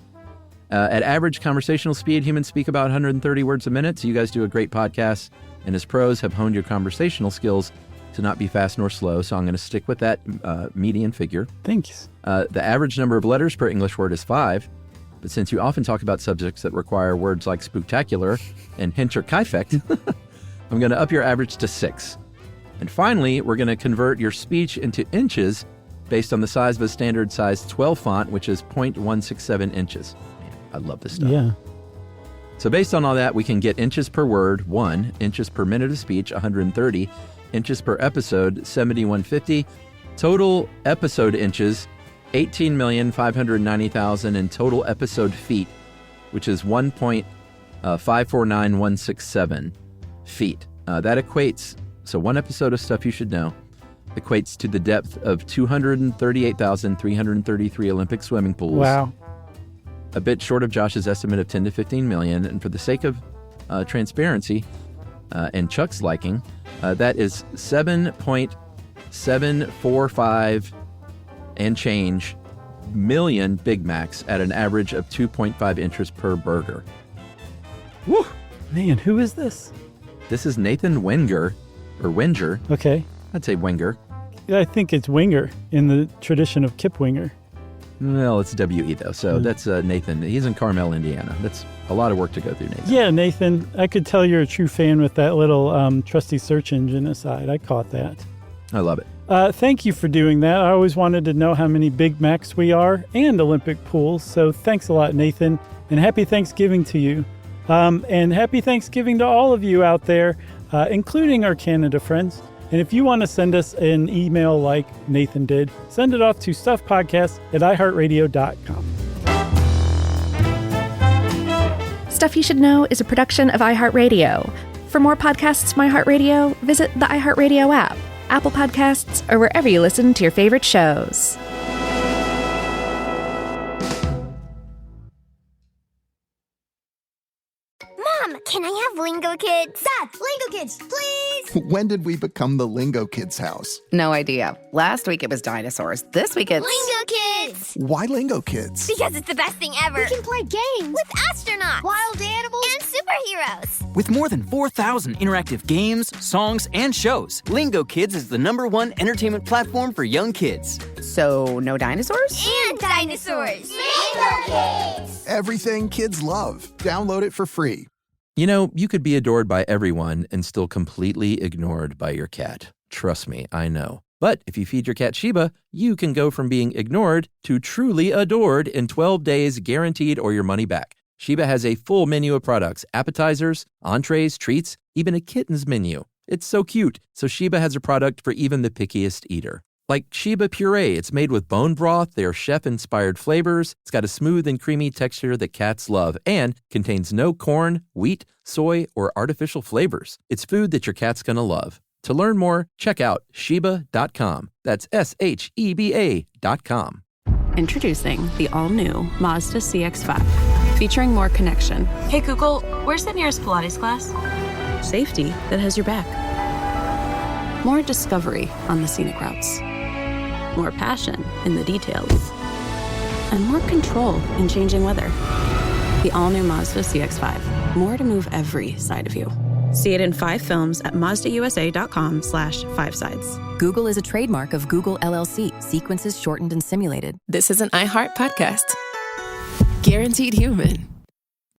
At average conversational speed, humans speak about 130 words a minute, so you guys do a great podcast, and as pros have honed your conversational skills to not be fast nor slow, so I'm going to stick with that median figure. Thanks. The average number of letters per English word is 5, but since you often talk about subjects that require words like spooktacular and hinterkaifeck, I'm going to up your average to 6. And finally, we're going to convert your speech into inches based on the size of a standard size 12 font, which is 0.167 inches. Man, I love this stuff. Yeah. So based on all that, we can get inches per word, 1, inches per minute of speech, 130, inches per episode, 7,150, total episode inches, 18,590,000, and total episode feet, which is 1.549167 feet. That equates, so one episode of Stuff You Should Know equates to the depth of 238,333 Olympic swimming pools. Wow. A bit short of Josh's estimate of 10 to 15 million. And for the sake of transparency and Chuck's liking, that is 7.745 and change million Big Macs at an average of 2.5 inches per burger. Woo! Man, who is this? This is Nathan Wenger, or Wenger. Okay. I'd say Wenger. I think it's Winger in the tradition of Kip Winger. Well, it's W-E though, so that's Nathan. He's in Carmel, Indiana. That's a lot of work to go through, Nathan. Yeah, Nathan, I could tell you're a true fan with that little trusty search engine aside. I caught that. I love it. Thank you for doing that. I always wanted to know how many Big Macs we are and Olympic pools, so thanks a lot, Nathan, and happy Thanksgiving to you. And happy Thanksgiving to all of you out there, including our Canada friends. And if you want to send us an email like Nathan did, send it off to stuffpodcast@iheartradio.com. Stuff You Should Know is a production of iHeartRadio. For more podcasts from iHeartRadio, visit the iHeartRadio app, Apple Podcasts, or wherever you listen to your favorite shows. Mom, can I have Lingo Kids? Dad, Lingo Kids, please! When did we become the Lingo Kids house? No idea. Last week it was dinosaurs. This week it's... Lingo Kids! Why Lingo Kids? Because it's the best thing ever. We can play games with astronauts, wild animals, and superheroes. With more than 4,000 interactive games, songs, and shows, Lingo Kids is the #1 entertainment platform for young kids. So, no dinosaurs? And dinosaurs. Lingo Kids. Everything kids love. Download it for free. You know, you could be adored by everyone and still completely ignored by your cat. Trust me, I know. But if you feed your cat Sheba, you can go from being ignored to truly adored in 12 days, guaranteed, or your money back. Sheba has a full menu of products, appetizers, entrees, treats, even a kitten's menu. It's so cute. So Sheba has a product for even the pickiest eater. Like Sheba Puree, it's made with bone broth. They are chef-inspired flavors. It's got a smooth and creamy texture that cats love and contains no corn, wheat, soy, or artificial flavors. It's food that your cat's gonna love. To learn more, check out Sheba.com. That's SHEBA.com. Introducing the all-new Mazda CX-5, featuring more connection. Hey Google, where's the nearest Pilates class? Safety that has your back. More discovery on the scenic routes. More passion in the details. And more control in changing weather. The all-new Mazda CX-5. More to move every side of you. See it in 5 films at MazdaUSA.com/5sides. Google is a trademark of Google LLC. Sequences shortened and simulated. This is an iHeart podcast. Guaranteed human.